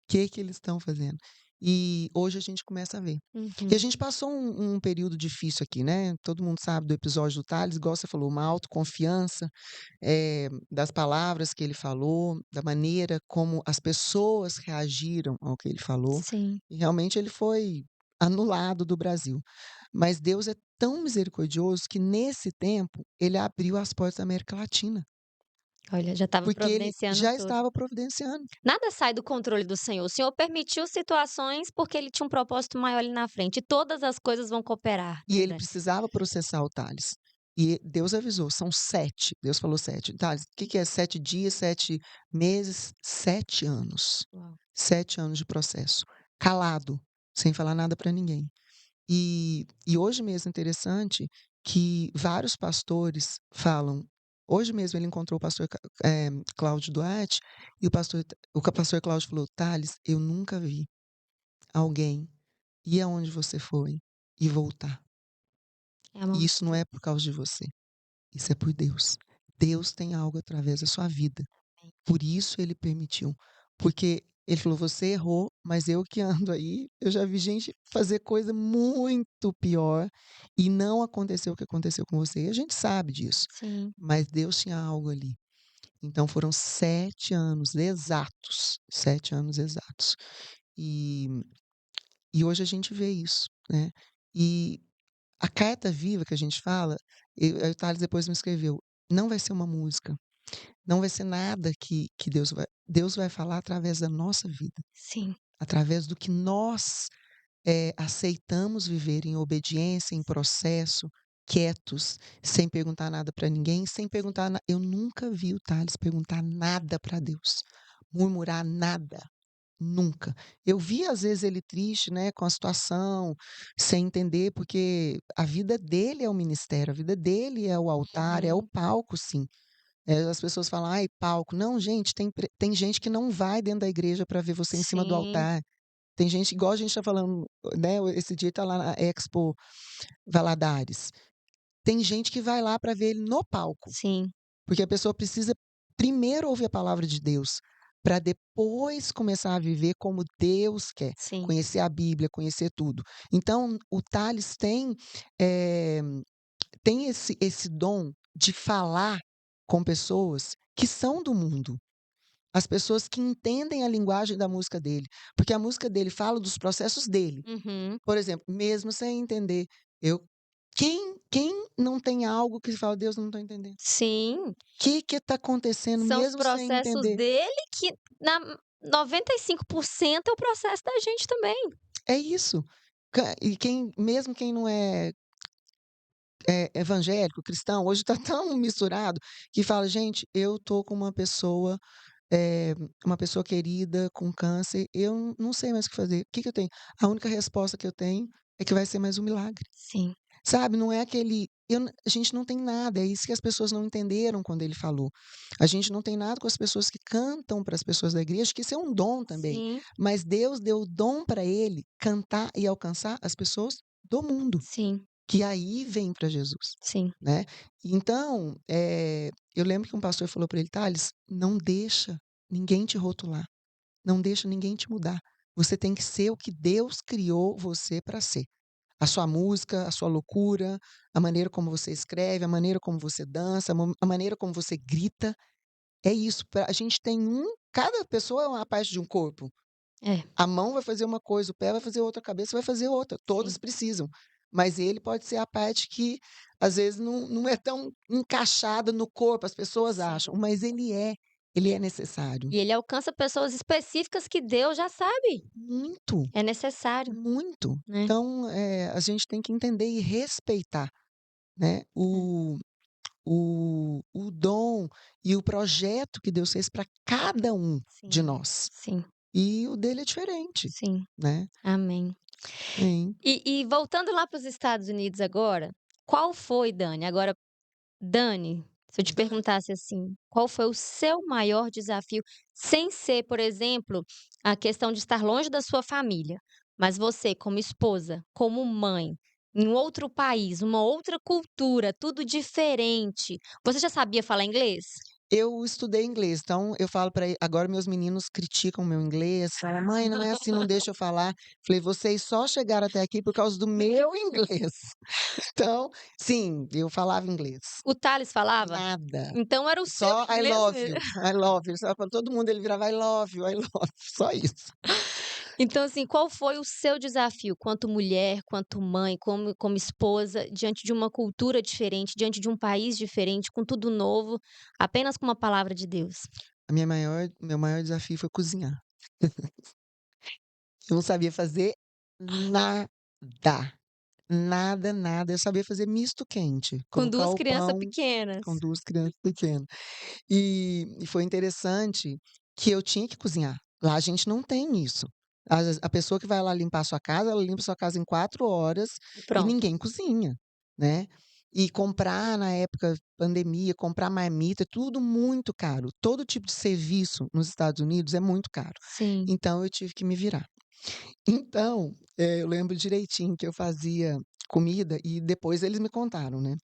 que eles estão fazendo?" E hoje a gente começa a ver. E a Uhum. gente passou um período difícil aqui, né, todo mundo sabe do episódio do Thales, igual você falou, uma autoconfiança, das palavras que ele falou, da maneira como as pessoas reagiram ao que ele falou, Sim. e realmente ele foi anulado do Brasil. Mas Deus é tão misericordioso que nesse tempo ele abriu as portas da América Latina, Olha, já estava porque ele providenciando já tudo. estava providenciando. Nada sai do controle do Senhor. O Senhor permitiu situações, porque ele tinha um propósito maior ali na frente, e todas as coisas vão cooperar, E né, ele Dani? precisava processar o Thales. E Deus avisou, são 7. Deus falou 7. Thales, o que que é 7 dias, 7 meses? 7 anos. Uau. 7 anos de processo. Calado, sem falar nada para ninguém. E hoje mesmo é interessante que vários pastores falam, hoje mesmo ele encontrou o pastor Cláudio Duarte, e o pastor Cláudio falou: "Thales, eu nunca vi alguém ir aonde você foi e voltar. É a mão E de isso não Deus. é por causa de você, isso é por Deus. Deus tem algo através da sua vida, por isso ele permitiu. Porque ele falou: "Você errou, mas eu que ando aí, eu já vi gente fazer coisa muito pior e não aconteceu o que aconteceu com você." E a gente sabe disso, Sim, mas Deus tinha algo ali. Então foram 7 anos exatos, 7 anos exatos. E e hoje a gente vê isso, né. E a carta viva que a gente fala, aí o Thales depois me escreveu, não vai ser uma música, não vai ser nada que Deus vai falar através da nossa vida, sim, através do que nós, aceitamos viver em obediência, em processo, quietos, sem perguntar nada para ninguém, sem perguntar na eu nunca vi o Thales perguntar nada para Deus, murmurar nada. Nunca. Eu vi às vezes ele triste, né, com a situação, sem entender, porque a vida dele é o ministério, a vida dele é o altar, é o uhum, palco sim. As pessoas falam: "Ai, palco". Não, gente, tem gente que não vai dentro da igreja para ver você em cima do sim, altar. Tem gente igual a gente tá falando, né, esse dia tá lá na Expo Valadares. Tem gente que vai lá para ver ele no palco. sim, Porque a pessoa precisa primeiro ouvir a palavra de Deus, para depois começar a viver como Deus quer, sim, conhecer a Bíblia, conhecer tudo. Então, o Thales eh, tem esse dom de falar com pessoas que são do mundo, as pessoas que entendem a linguagem da música dele, porque a música dele fala dos processos dele. uhum, Por exemplo, mesmo sem entender, eu quem não tem algo que fala: "Deus, não estou entendendo. sim. Que está acontecendo?" São os Mesmo sem processos entender. dele que na 95% é o processo da gente também. É isso. E quem não é, evangélico, cristão, hoje está tão misturado, que fala: "Gente, eu tô com eh, uma pessoa querida com câncer, eu não sei mais o que fazer. O que que eu tenho?" A única resposta que eu tenho é que vai ser mais um milagre. Sim, Sabe, não é aquele a gente não tem nada, é isso que as pessoas não entenderam quando ele falou. A gente não tem nada com as pessoas que cantam para as pessoas da igreja, que isso é um dom também, sim, mas Deus deu o dom para ele cantar e alcançar as pessoas do mundo. sim. que aí vem para Jesus, Sim. né. Então, eu lembro que um pastor falou para ele: "Thales, não deixa ninguém te rotular, não deixa ninguém te mudar. Você tem que ser o que Deus criou você para ser. A sua música, a sua loucura, a maneira como você escreve, a maneira como você dança, a maneira como você grita, é isso, a gente tem cada pessoa é uma parte de um corpo. É, A mão vai fazer uma coisa, o pé vai fazer outra, a cabeça vai fazer outra, todas sim, precisam. Mas ele pode ser a parte que, às vezes, não é tão encaixada no corpo, as pessoas acham, sim. mas ele é necessário. E ele alcança pessoas específicas que Deus já sabe, Muito, é necessário, muito. né. Então, a gente tem que entender e respeitar, né, É, o dom e o projeto que Deus fez para cada um de sim, nós. sim, E o dele é diferente, sim. né. Amém. Sim. E voltando lá para os Estados Unidos agora, qual foi, Dani, agora Dani, se eu te perguntasse assim, qual foi o seu maior desafio, sem ser, por exemplo, a questão de estar longe da sua família, mas você como esposa, como mãe, em outro país, uma outra cultura, tudo diferente, você já sabia falar inglês? Eu estudei inglês, então eu falo para agora meus meninos criticam o meu inglês, falam: "Mãe, não é assim, não deixa eu falar". Falei: "Vocês só chegaram até aqui por causa do meu inglês". Então, sim, eu falava inglês. O Thales falava? Nada, Então era o seu só I inglês love mesmo. you, I love you, só para todo mundo ele virava: I love you", só isso. Então, assim, qual foi o seu desafio, quanto mulher, quanto mãe, como esposa, diante de uma cultura diferente, diante de um país diferente, com tudo novo, apenas com uma palavra de Deus? Meu maior desafio foi cozinhar. Eu não sabia fazer nada, nada, nada, eu sabia fazer misto quente, Com colocar 2 o crianças pão com pequenas. 2 crianças pequenas. E foi interessante que eu tinha que cozinhar. Lá a gente não tem isso. A pessoa que vai lá limpar a sua casa, ela limpa a sua casa em 4 horas E e pronto. ninguém cozinha, né. E comprar na época pandemia, comprar marmita, é tudo muito caro. Todo tipo de serviço nos Estados Unidos é muito caro. Sim. Então eu tive que me virar. Então, eu lembro direitinho que eu fazia comida e depois eles me contaram, né.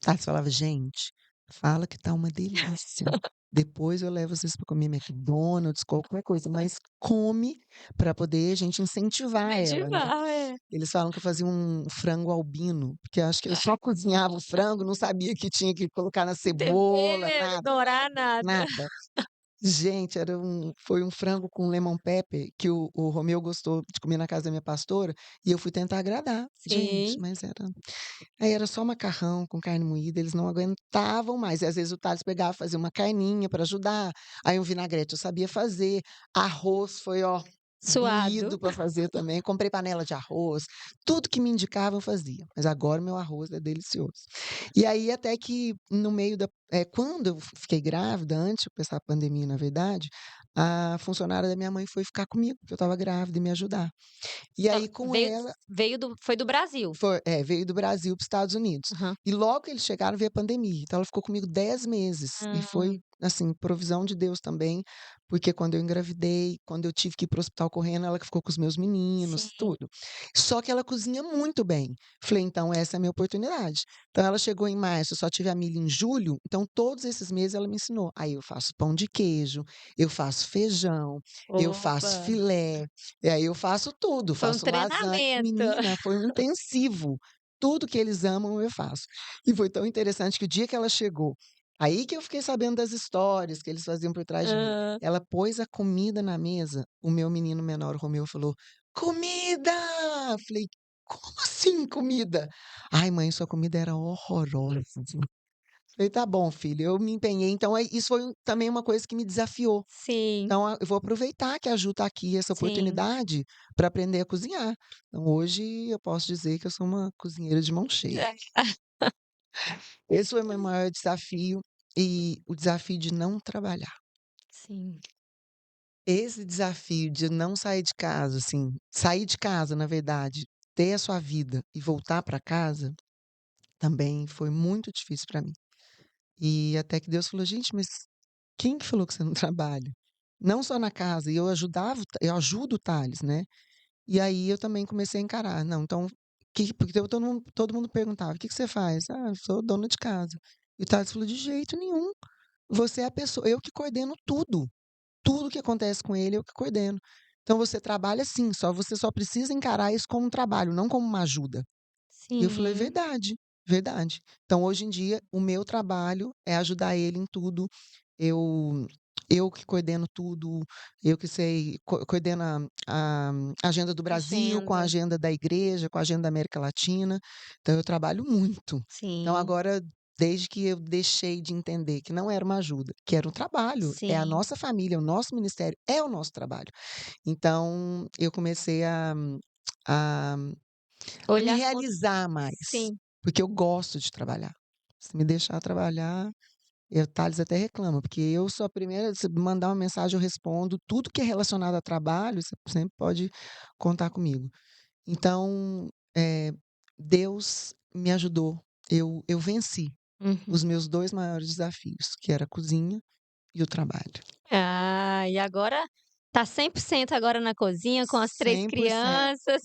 Aí você falava: "Gente, fala que tá uma delícia. Depois eu levo vocês para comer McDonald's, qualquer coisa, mas come para poder a gente incentivar ela, né". Medivar, é. Eles falam que eu fazia um frango albino, porque eu acho que eu só cozinhava o frango, não sabia que tinha que colocar na cebola, Tempero, nada, dourar nada, nada. nada. Gente, foi um frango com lemon pepper que o Romeu gostou de comer na casa da minha pastora, e eu fui tentar agradar. Gente, Sim. mas era só macarrão com carne moída, eles não aguentavam mais. E às vezes o Thales pegava, fazia uma carninha para ajudar, aí um vinagrete eu sabia fazer, arroz foi, ó, Suado. doído para fazer também, comprei panela de arroz, tudo que me indicavam eu fazia, mas agora meu arroz é delicioso. E aí até que no meio quando eu fiquei grávida, antes de começar a pandemia na verdade, a funcionária da minha mãe foi ficar comigo, porque eu estava grávida e me ajudar. E Ela aí com veio ela veio do foi do Brasil? veio do Brasil para os Estados Unidos. Aham. E logo que eles chegaram veio a pandemia, então ela ficou comigo 10 meses, e Hã. foi, assim, provisão de Deus também, porque quando eu engravidei, quando eu tive que ir para o hospital correndo, ela que ficou com os meus meninos, Sim. tudo. Só que ela cozinha muito bem. Falei: "Então essa é a minha oportunidade". Então ela chegou em março, eu só tive a Mili em julho, então todos esses meses ela me ensinou. Aí eu faço pão de queijo, eu faço feijão, eu faço Opa, filé, e aí eu faço tudo, foi um faço lasanha. treinamento. Menina, foi um intensivo. Tudo que eles amam eu faço. E foi tão interessante que o dia que ela chegou, aí que eu fiquei sabendo das histórias que eles faziam por trás de mim. Hã. Ela pôs a comida na mesa, o meu menino menor, o Romeu, falou: "Comida!" Falei: "Como assim comida?" "Ai mãe, sua comida era horrorosa". Falei: "Tá bom filho", eu me empenhei, então isso foi também uma coisa que me desafiou. Sim, Então, eu vou aproveitar que a Ju tá aqui, essa sim. oportunidade, para aprender a cozinhar. Então, hoje eu posso dizer que eu sou uma cozinheira de mão cheia. É. Esse foi o meu maior desafio e o desafio de não trabalhar. Sim, Esse desafio de não sair de casa, assim, sair de casa, na verdade, ter a sua vida e voltar para casa, também foi muito difícil para mim. E até que Deus falou: "Gente, mas quem que falou que você não trabalha?" Não só na casa, e eu ajudo o Thales, né. E aí eu também comecei a encarar, não, então Porque todo mundo perguntava: "O que que você faz?". "Ah, eu sou dona de casa". E o Thales falou: "De jeito nenhum, você é a pessoa eu que coordeno tudo, tudo que acontece com ele eu que coordeno. Então você trabalha sim, você só precisa encarar isso como um trabalho, não como uma ajuda". E eu falei: Sim, "Verdade, verdade". Então hoje em dia o meu trabalho é ajudar ele em tudo, eu eu que coordeno tudo, eu que sei coordeno a agenda do Brasil com a agenda. agenda da igreja, com a agenda da América Latina, então eu trabalho muito. Então Sim, agora, desde que eu deixei de entender que não era uma ajuda, que era um trabalho, é a sim. nossa família, o nosso ministério, é o nosso trabalho. Então eu comecei a a me Olhar com realizar mais, sim. porque eu gosto de trabalhar. Se me deixar trabalhar, o Thales até reclama, porque eu sou a primeira se mandar uma mensagem eu respondo, tudo que é relacionado a trabalho, você sempre pode contar comigo. Então, Deus me ajudou, eu venci Uhum. os meus 2 maiores desafios, que era a cozinha e o trabalho. Ah, e agora tá 100% agora na cozinha com as 3 100%. crianças.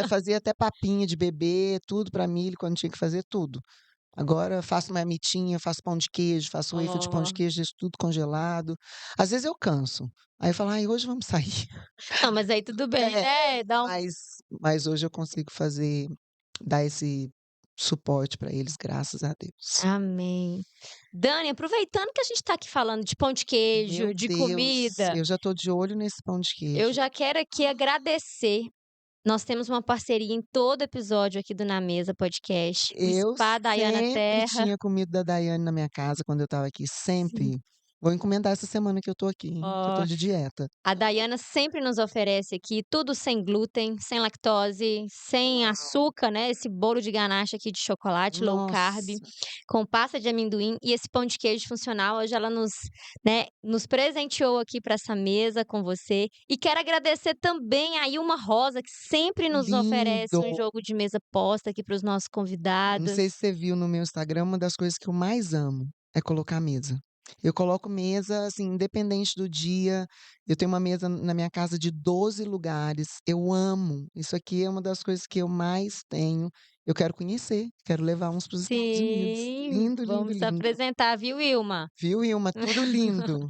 Fazia até papinha de bebê, tudo para milho, quando tinha que fazer, tudo. Agora faço marmitinha, faço pão de queijo, faço waffle de pão de Ó. queijo, deixo tudo congelado. Às vezes eu canso, aí eu falo: "Ai, hoje vamos sair". Não, mas aí tudo bem, É, né, dá um mas hoje eu consigo dar esse suporte para eles, graças a Deus. amém. Dani, aproveitando que a gente tá aqui falando de pão de Meu queijo, de Deus, comida, eu já tô de olho nesse pão de eu queijo. já quero aqui agradecer. Nós temos uma parceria em todo episódio aqui do Na Mesa Podcast, o Eu Spa Daiana sempre Terra. tinha comida da Daiane na minha casa quando eu estava aqui, Sim. sempre. Vou encomendar essa semana que eu tô aqui, hein, que eu tô Ó, de dieta. a Daiana sempre nos oferece aqui tudo sem glúten, sem lactose, sem açúcar, né, esse bolo de ganache aqui de chocolate low carb, Nossa, com pasta de amendoim e esse pão de queijo funcional. Hoje ela nos, né, nos presenteou aqui para essa mesa com você. E quero agradecer também a Ilma Rosa, que sempre nos oferece lindo. um jogo de mesa posta aqui para os nossos Não convidados. sei se você viu no meu Instagram, uma das coisas que eu mais amo é colocar mesa. Eu coloco mesa, assim, independente do dia. Eu tenho uma mesa na minha casa de 12 lugares. Eu amo. Isso aqui é uma das coisas que eu mais tenho. Eu quero conhecer, quero levar uns para os Estados Unidos. Sim, Lindo, lindo, vamos lindo. apresentar, viu, Ilma? Viu, Ilma? Tudo lindo.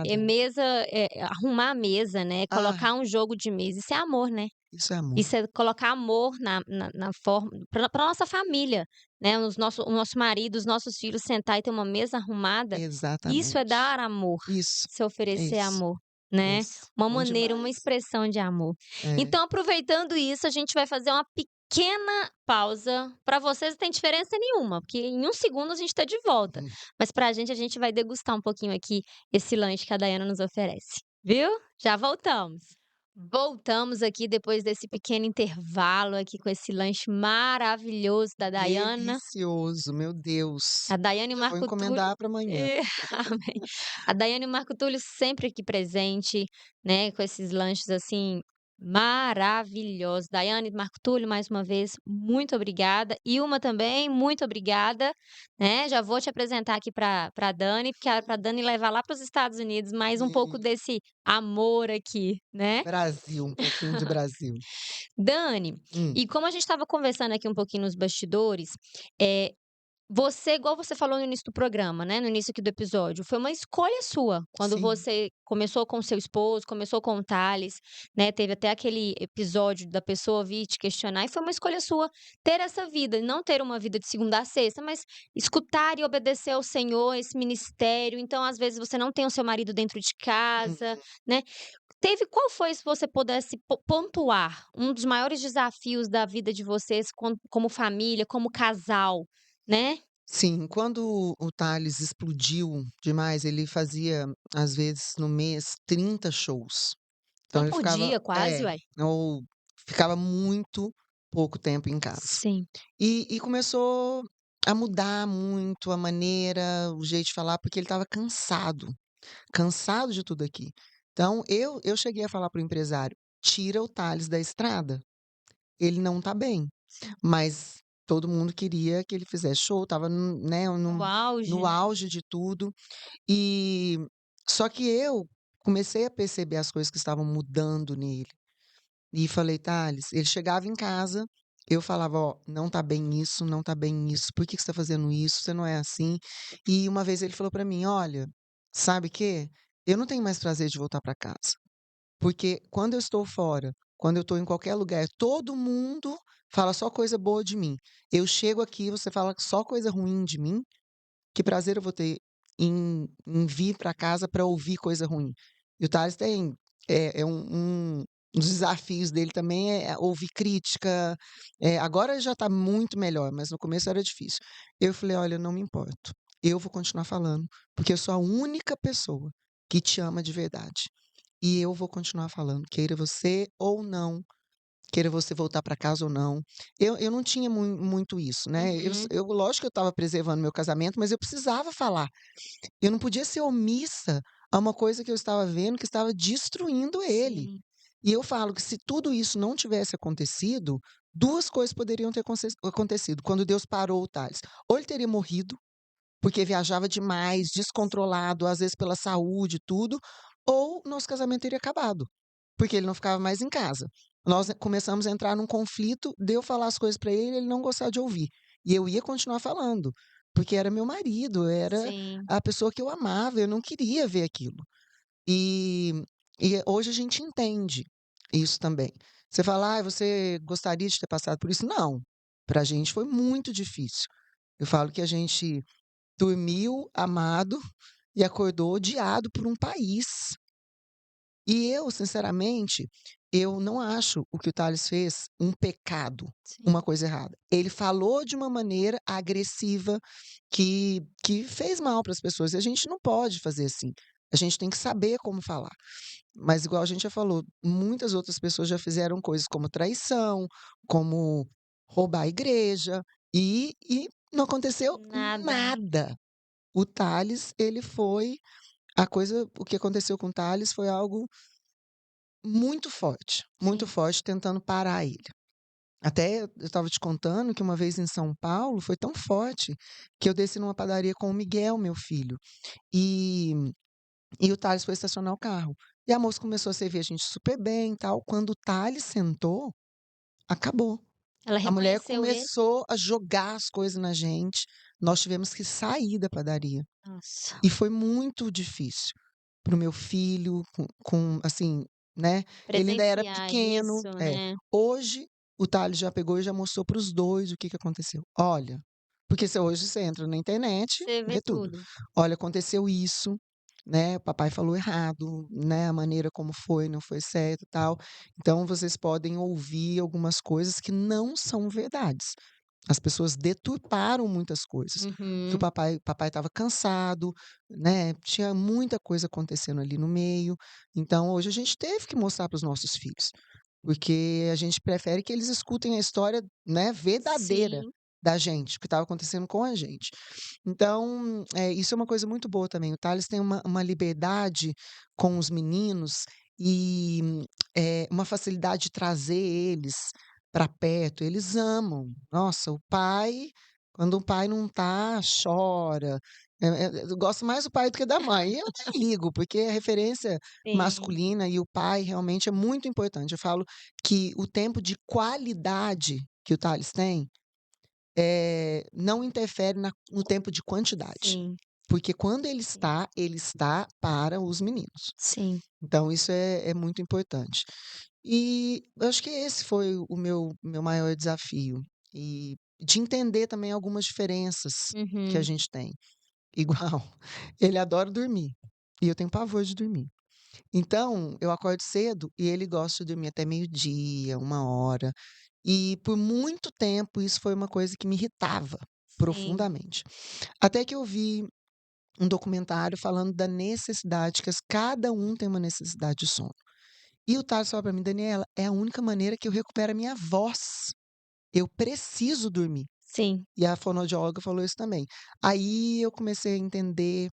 É Obrigada. mesa, arrumar a mesa, né, Ah, colocar um jogo de mesa, isso é amor, né. isso é amor. Isso é colocar amor na forma pra nossa família, né, o nosso marido, os nossos filhos sentar e ter uma mesa arrumada, isso é Exatamente. dar amor, Isso, se é oferecer isso, amor, é né, isso. uma Bom maneira, uma demais. expressão de amor. É. Então aproveitando isso, a gente vai fazer uma pequena pausa, para vocês não tem diferença nenhuma, porque em um segundo a gente está de volta, mas pra gente, a gente vai degustar um pouquinho aqui esse lanche que a Daiana nos oferece, viu? Já voltamos. Voltamos aqui depois desse pequeno intervalo aqui com esse lanche maravilhoso da Daiana. Delicioso, meu Deus. A Daiane e o Já vou Marco Túlio encomendar para amanhã. amém. A Daiane e o Marco Túlio sempre aqui presente, né, com esses lanches, assim, maravilhosos. Daiane e Marco Túlio, mais uma vez, muito obrigada. Ilma também, muito obrigada, né. Já vou te apresentar aqui para Dani, porque é pra Dani levar lá para os Estados Unidos mais um pouco Sim. desse amor aqui, né. Brasil, um pouquinho de Brasil. Dani, Hum, e como a gente estava conversando aqui um pouquinho nos bastidores, eh, você igual você falou no início do programa, né, no início aqui do episódio, foi uma escolha sua, quando sim. você começou com seu esposo, começou com o Thales, né, teve até aquele episódio da pessoa vir te questionar e foi uma escolha sua ter essa vida, não ter uma vida de segunda a sexta, mas escutar e obedecer ao Senhor, esse ministério, então às vezes você não tem o seu marido dentro de Hum. casa, né. Teve qual foi, se você pudesse pontuar, um dos maiores desafios da vida de vocês como família, como casal, né? Sim, quando o Thales explodiu demais, ele fazia, às vezes, no mês, 30 shows. Um Então ele por ficava dia quase, uai. ou ficava muito pouco tempo em casa. Sim. E começou a mudar muito a maneira, o jeito de falar, porque ele estava cansado. Cansado de tudo aqui. Então eu cheguei a falar para o empresário: "Tira o Thales da estrada, ele não tá bem". Sim. Mas todo mundo queria que ele fizesse show, estava né, No auge, no né? auge de tudo. E só que eu comecei a perceber as coisas que estavam mudando nele. E falei: "Thales", ele chegava em casa, eu falava: "Ó, não tá bem isso, não tá bem isso, por que que você tá fazendo isso? Você não é assim". E uma vez ele falou pra mim: "Olha, sabe quê? Eu não tenho mais prazer de voltar pra casa, porque quando eu estou fora, quando eu estou em qualquer lugar, todo mundo fala só coisa boa de mim. Eu chego aqui, você fala só coisa ruim de mim, que prazer eu vou ter em vir para casa para ouvir coisa ruim?". E o Thales tem um dos desafios dele também é ouvir crítica, agora já está muito melhor, mas no começo era difícil. Eu falei: "Olha, eu não me importo, eu vou continuar falando, porque eu sou a única pessoa que te ama de verdade, e eu vou continuar falando, queira você ou não, queira você voltar para casa ou não". Eu não tinha muito isso, né, Uhum. eu lógico que eu estava preservando meu casamento, mas eu precisava falar. Eu não podia ser omissa a uma coisa que eu estava vendo que estava destruindo ele. Sim. E eu falo que se tudo isso não tivesse acontecido, 2 coisas poderiam ter acontecido quando Deus parou o Thales. Ou ele teria morrido, porque viajava demais, descontrolado, às vezes pela saúde e tudo, ou nosso casamento teria acabado, porque ele não ficava mais em casa. Nós começamos a entrar num conflito de eu falar as coisas para ele, ele não gostar de ouvir. E eu ia continuar falando, porque era meu marido, era Sim. a pessoa que eu amava, eu não queria ver aquilo. E hoje a gente entende isso também. Você fala: "Ai, você gostaria de ter passado por isso?". Não, pra gente foi muito difícil. Eu falo que a gente dormiu amado e acordou odiado por um país. E eu, sinceramente, eu não acho o que o Thales fez um pecado, uma Sim. coisa errada. Ele falou de uma maneira agressiva que fez mal para as pessoas, e a gente não pode fazer assim. A gente tem que saber como falar. Mas igual a gente já falou, muitas outras pessoas já fizeram coisas como traição, como roubar a igreja, e não aconteceu Nada. nada. O Thales, ele foi o que aconteceu com o Thales foi algo muito Sim. forte tentando parar ele. Até eu estava te contando que uma vez em São Paulo foi tão forte que eu desci numa padaria com o Miguel, meu filho, e o Thales foi estacionar o carro. E a moça começou a servir a gente super bem e tal, quando o Thales sentou, acabou. Ela A mulher reconheceu ele? começou a jogar as coisas na gente, nós tivemos que sair da padaria. Nossa. E foi muito difícil para o meu filho, assim, né, ele ainda era Presenciar pequeno. isso, né. Hoje, o Thales já pegou e já mostrou para os 2 o que que aconteceu. "Olha", porque se hoje você entra na internet, Você vê vê tudo. tudo. "Olha, aconteceu isso, né, papai falou errado, né, a maneira como foi não foi certo e tal. Então vocês podem ouvir algumas coisas que não são verdades". As pessoas deturparam muitas coisas, que o Uhum. papai estava cansado, né, tinha muita coisa acontecendo ali no meio, então hoje a gente teve que mostrar para os nossos filhos, porque a gente prefere que eles escutem a história, né, verdadeira Sim. da gente, o que estava acontecendo com a gente. Então, isso é uma coisa muito boa também, o Thales tem uma liberdade com os meninos e, uma facilidade de trazer eles para perto, eles amam. Nossa, o pai, quando o pai não tá, chora. Eu gosto mais do pai do que da mãe. E eu nem ligo, porque a referência Sim. masculina e o pai realmente é muito importante. Eu falo que o tempo de qualidade que o Thales tem, não interfere no tempo de quantidade. Sim. Porque quando Sim. ele está para os meninos. Sim. Então isso é muito importante. E eu acho que esse foi o meu maior desafio, e de entender também algumas diferenças que a Uhum. gente tem. Igual, ele adora dormir, e eu tenho pavor de dormir. Então, eu acordo cedo e ele gosta de dormir até meio-dia, 1 hora, e por muito tempo isso foi uma coisa que me irritava Sim. profundamente. Até que eu vi um documentário falando da necessidade que cada um tem uma necessidade de sono. E o Thales falou pra mim: "Daniela, é a única maneira que eu recupero a minha voz. Eu preciso dormir". Sim. E a fonoaudióloga falou isso também. Aí eu comecei a entender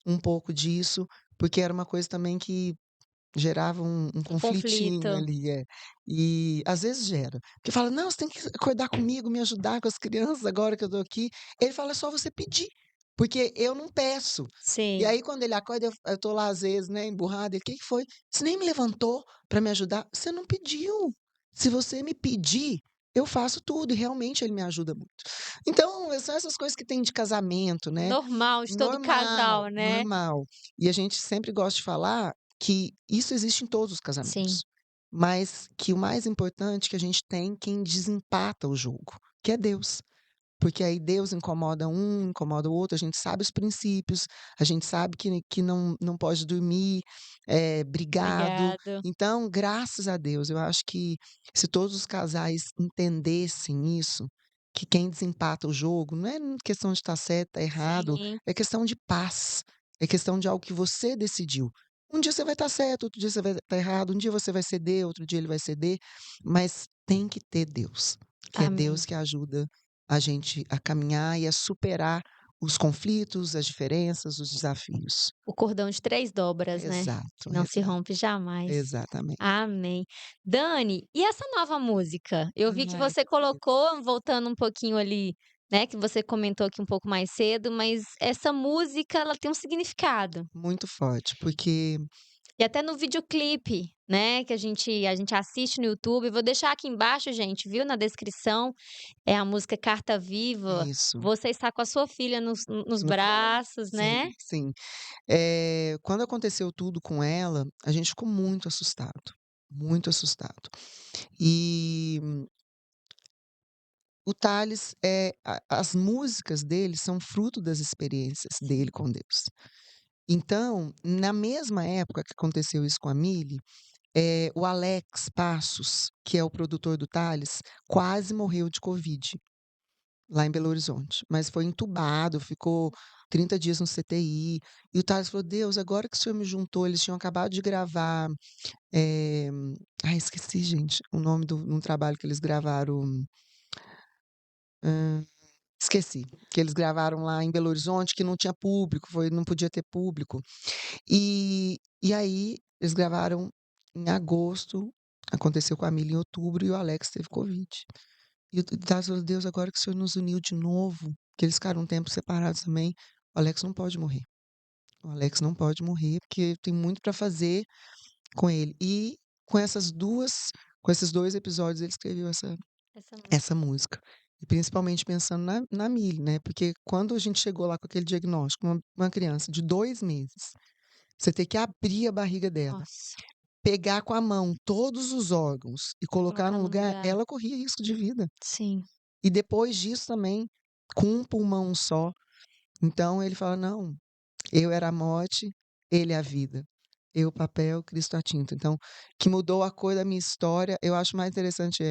um pouco disso, porque era uma coisa também que gerava um Um conflitinho conflito. ali, é. E às vezes gera, porque fala: "Não, você tem que acordar comigo, me ajudar com as crianças agora que eu tô aqui". Ele fala: "É só você pedir, porque eu não peço". E Sim. aí quando ele acorda eu tô lá às vezes, né, emburrada, ele: "Que foi? Você nem me levantou para me ajudar". Você não pediu. Se você me pedir, eu faço tudo e realmente ele me ajuda muito. Então, são essas coisas que tem de casamento, né, Normal de todo normal, casal, né. normal. E a gente sempre gosta de falar que isso existe em todos os Sim. casamentos, mas que o mais importante é que a gente tem quem desempata o jogo, que é Deus. Porque aí Deus incomoda um, incomoda o outro, a gente sabe os princípios, a gente sabe que não pode dormir, brigado. Obrigado. Então, graças a Deus, eu acho que se todos os casais entendessem isso, que quem desempata o jogo não é questão de estar certo, estar errado, Sim. é questão de paz, é questão de algo que você decidiu. Um dia você vai estar certo, outro dia você vai estar errado, um dia você vai ceder, outro dia ele vai ceder, mas tem que ter Deus, que é Amém. Deus que ajuda a gente a caminhar e a superar os conflitos, as diferenças, os desafios. O cordão de 3 dobras, né, Exato, que não se exato. rompe jamais. Exatamente. Amém. Dani, e essa nova música? Eu vi que Ai, você que lindo. colocou, voltando um pouquinho ali, né, que você comentou aqui um pouco mais cedo, mas essa música ela tem um significado. Muito forte, porque E até no videoclipe, né, que a gente assiste no YouTube, vou deixar aqui embaixo, gente, viu, na descrição, é a música Carta Viva. isso, Você está com a sua filha nos no colo. braços, Sim, né. sim. Quando aconteceu tudo com ela, a gente ficou muito assustado, muito assustado. E o Thales, as músicas dele são fruto das experiências dele com Deus. Então, na mesma época que aconteceu isso com a Mili, o Alex Passos, que é o produtor do Thales, quase morreu de covid, lá em Belo Horizonte, mas foi entubado, ficou 30 dias no CTI, e o Thales falou: "Deus, agora que o senhor me juntou", eles tinham acabado de gravar, eh, ai, esqueci, gente, o nome do num trabalho que eles gravaram, hã, esqueci, que eles gravaram lá em Belo Horizonte, que não tinha público, não podia ter público. E aí eles gravaram em agosto, aconteceu com a Mili em outubro e o Alex teve covid. E o Tades falou: "Deus, agora que o Senhor nos uniu de novo", que eles ficaram um tempo separados também, o Alex não pode morrer. O Alex não pode morrer, porque tem muito para fazer com ele. E com essas 2 com esses 2 episódios, ele escreveu Essa música. essa música. E principalmente pensando na Mili, né, porque quando a gente chegou lá com aquele diagnóstico, uma criança de 2 meses, você ter que abrir a barriga dela, Nossa, pegar com a mão todos os órgãos e colocar colocar no no lugar, lugar. ela corria risco de vida. Sim, E depois disso também, com um pulmão só. Então ele fala: "Não, eu era a morte, ele é a vida. Eu o papel, Cristo a tinta". Então, que mudou a cor da minha história, eu acho mais interessante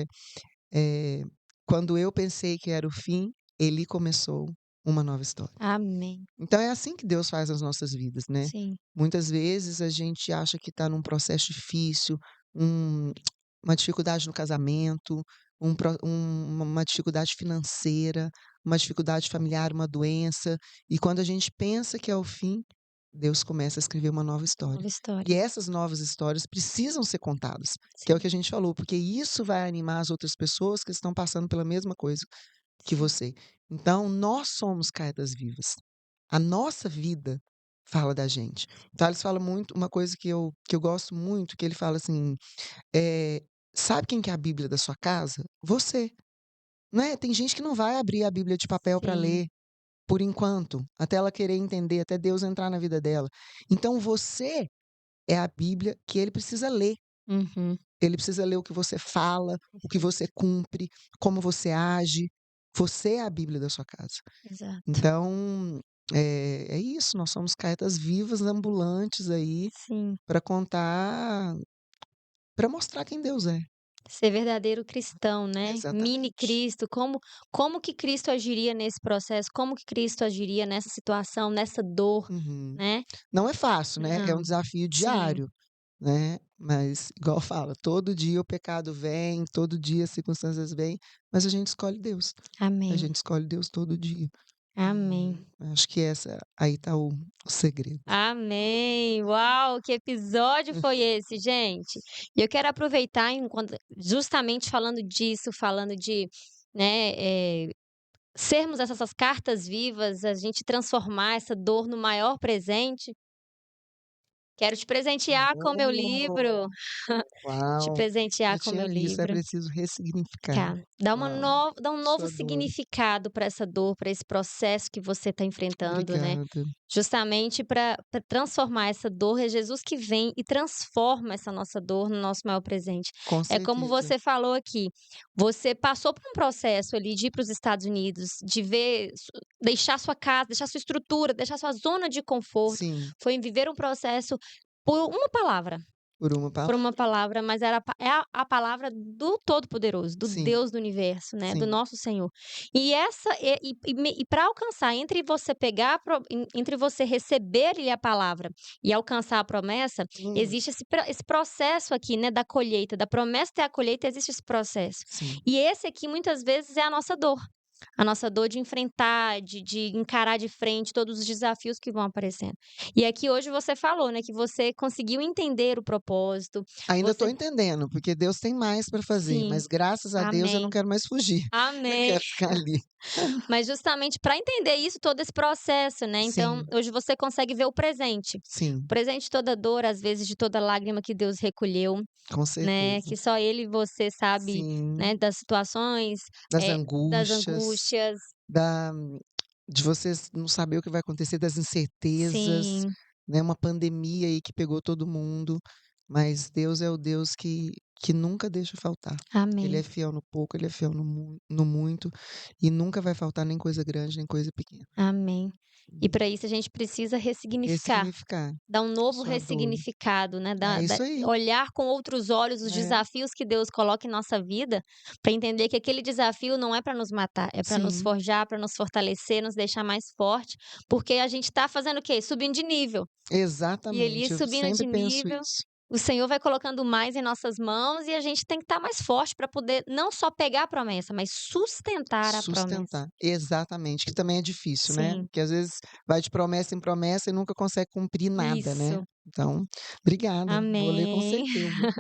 eh, quando eu pensei que era o fim, ele começou uma nova história. amém. Então é assim que Deus faz as nossas vidas, né. Sim, Muitas vezes a gente acha que está num processo difícil, um uma dificuldade no casamento, uma dificuldade financeira, uma dificuldade familiar, uma doença, e quando a gente pensa que é o fim, Deus começa a escrever uma nova história. nova história. E essas novas histórias precisam ser contadas, que é o Sim, que a gente falou, porque isso vai animar as outras pessoas que estão passando pela mesma coisa que sim. você. Então nós somos cartas vivas. A nossa vida fala da gente. Então eles falam muito uma coisa que eu gosto muito, que ele fala assim, eh, "Sabe quem que é a Bíblia da sua casa? Você", né. Tem gente que não vai abrir a Bíblia de papel para Sim. ler, por enquanto, até ela querer entender, até Deus entrar na vida dela. Então você é a Bíblia que ele precisa ler. Uhum. Ele precisa ler o que você fala, o que Perfeito. você cumpre, como você age. Você é a Bíblia da sua casa. Exato. Então, é isso, nós somos cartas vivas ambulantes aí Sim. para contar, para mostrar quem Deus é. Ser verdadeiro cristão, né, mini Exatamente. Cristo, como que Cristo agiria nesse processo, como que Cristo agiria nessa situação, nessa dor, Uhum. né. Não é fácil, né, é um Não. desafio Sim. diário, né, mas igual fala, todo dia o pecado vem, todo dia as circunstâncias vêm, mas a gente escolhe Deus. A Amém. gente escolhe Deus todo dia. Amém. E acho que essa aí tá o segredo. Amém. Uau, que episódio foi esse, gente? E eu quero aproveitar enquanto justamente falando disso, falando de, né, sermos essas cartas vivas, a gente transformar essa dor no maior presente. Quero te presentear com meu livro, Oh, te uau! presentear Já com tinha meu visto, é livro. preciso ressignificar. Tá, dá uma Uau, no dá um novo sua dor. significado para essa dor, para esse processo que você está enfrentando, né, Obrigada, justamente para transformar essa dor, é Jesus que vem e transforma essa nossa dor no nosso maior presente. com É como certeza. você falou aqui, você passou por um processo ali de ir para os Estados Unidos, de ver deixar sua casa, deixar sua estrutura, deixar sua zona de conforto, Sim, foi viver um processo por uma palavra. por uma Por palavra. uma palavra, mas era a palavra do Todo-Poderoso, do Sim, Deus do universo, né, do sim. nosso Senhor. E essa e pra alcançar, entre você pegar a pro en entre você receber ali a palavra e alcançar a promessa, Hum, existe esse processo aqui, né, da colheita, da promessa até a colheita, existe esse processo. sim. E esse aqui, muitas vezes, é a nossa dor de enfrentar, de encarar de frente todos os desafios que vão aparecendo. E aqui hoje você falou, né, que você conseguiu entender o propósito, Ainda estou você entendendo, porque Deus tem mais para fazer, sim, mas graças a Deus eu não amém, quero mais fugir, eu amém. quero ficar ali. Mas justamente para entender isso, todo esse processo, né, então Sim, hoje você consegue ver o sim, presente de toda dor, às vezes de toda lágrima que Deus recolheu, com né, certeza. que só Ele e você sabe, Sim, né, das situações, das das angústias, angústias. da de vocês não saber o que vai acontecer, das incertezas, Sim, né, uma pandemia aí que pegou todo mundo, mas Deus é o Deus que nunca deixa faltar. Ele é amém. fiel no pouco, ele é fiel no muito, e nunca vai faltar nem coisa grande, nem coisa pequena. Amém. E Hum, para isso a gente precisa ressignificar, ressignificar dar um novo sua dor. ressignificado, né, É isso aí. olhar com outros olhos os É, desafios que Deus coloca em nossa vida, para entender que aquele desafio não é para nos matar, é para nos sim, forjar, para nos fortalecer, nos deixar mais forte, porque a gente está fazendo o quê? Subindo de nível. E ali exatamente, eu subindo sempre de penso nível, isso. o Senhor vai colocando mais em nossas mãos e a gente tem que estar mais forte para poder não só pegar a promessa, mas sustentar a promessa. Sustentar, exatamente, que também é difícil, né, Sim, porque às vezes vai de promessa em promessa e nunca consegue cumprir nada, né. isso. Então, obrigada, vou ler com Amém. certeza.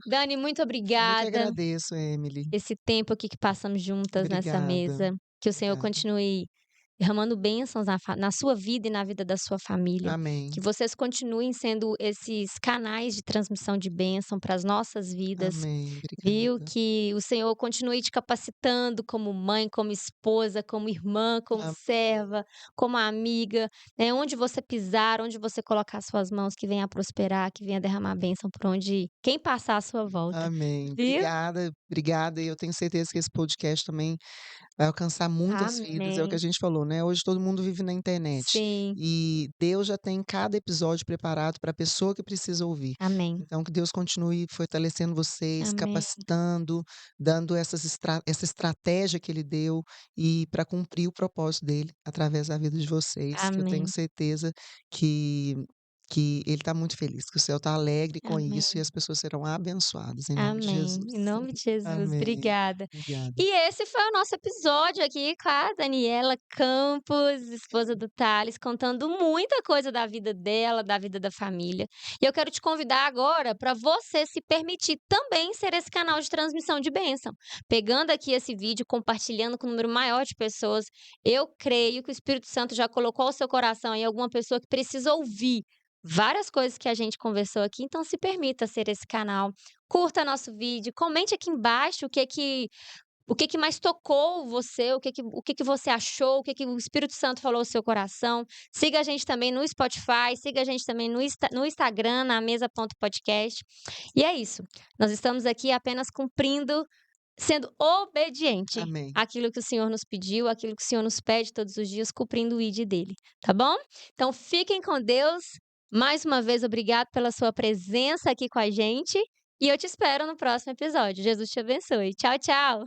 Dani, muito Eu que obrigada. agradeço, Emily. Esse tempo aqui que passamos juntas nessa Obrigada, mesa. Que o Senhor obrigada. continue derramando bênçãos na sua vida e na vida da sua família. Que Amém, vocês continuem sendo esses canais de transmissão de bênção para as nossas vidas. amém, Viu? obrigada. Que o Senhor continue te capacitando como mãe, como esposa, como irmã, como A serva, como amiga, né? Onde você pisar, onde você colocar suas mãos, que venha a prosperar, que venha derramar bênção por onde quem passar à sua volta. amém, Viu? obrigada, obrigada, e eu tenho certeza que esse podcast também vai alcançar muitas vidas, é o que a Amém. gente falou, né, hoje todo mundo vive na internet, Sim. e Deus já tem cada episódio preparado para a pessoa que precisa ouvir. Amém. Então que Deus continue fortalecendo vocês, Amém. capacitando, dando essa estratégia que Ele deu, e para cumprir o propósito dele através da vida de vocês, que eu tenho Amém. certeza que que Ele está muito feliz, que o céu está alegre com isso e Amém. as pessoas serão abençoadas em nome de Amém. Jesus. Em nome de Jesus. Amém. Obrigada. Obrigado. E esse foi o nosso episódio aqui com a Daniela Campos, esposa do Thales, contando muita coisa da vida dela, da vida da família. E eu quero te convidar agora para você se permitir também ser esse canal de transmissão de bênção. Pegando aqui esse vídeo, compartilhando com um número maior de pessoas, eu creio que o Espírito Santo já colocou ao seu coração em alguma pessoa que precisa ouvir várias coisas que a gente conversou aqui, então se permita ser esse canal. Curta nosso vídeo, comente aqui embaixo o que que mais tocou você, o que que você achou, o que que o Espírito Santo falou ao seu coração. Siga a gente também no Spotify, siga a gente também no Instagram, na mesa.podcast. E é isso. Nós estamos aqui apenas cumprindo, sendo obediente Amém. àquilo que o Senhor nos pediu, àquilo que o Senhor nos pede todos os dias, cumprindo o ID dele, tá bom? Então fiquem com Deus. Mais uma vez, obrigado pela sua presença aqui com a gente. E eu te espero no próximo episódio. Jesus te abençoe. Tchau, tchau.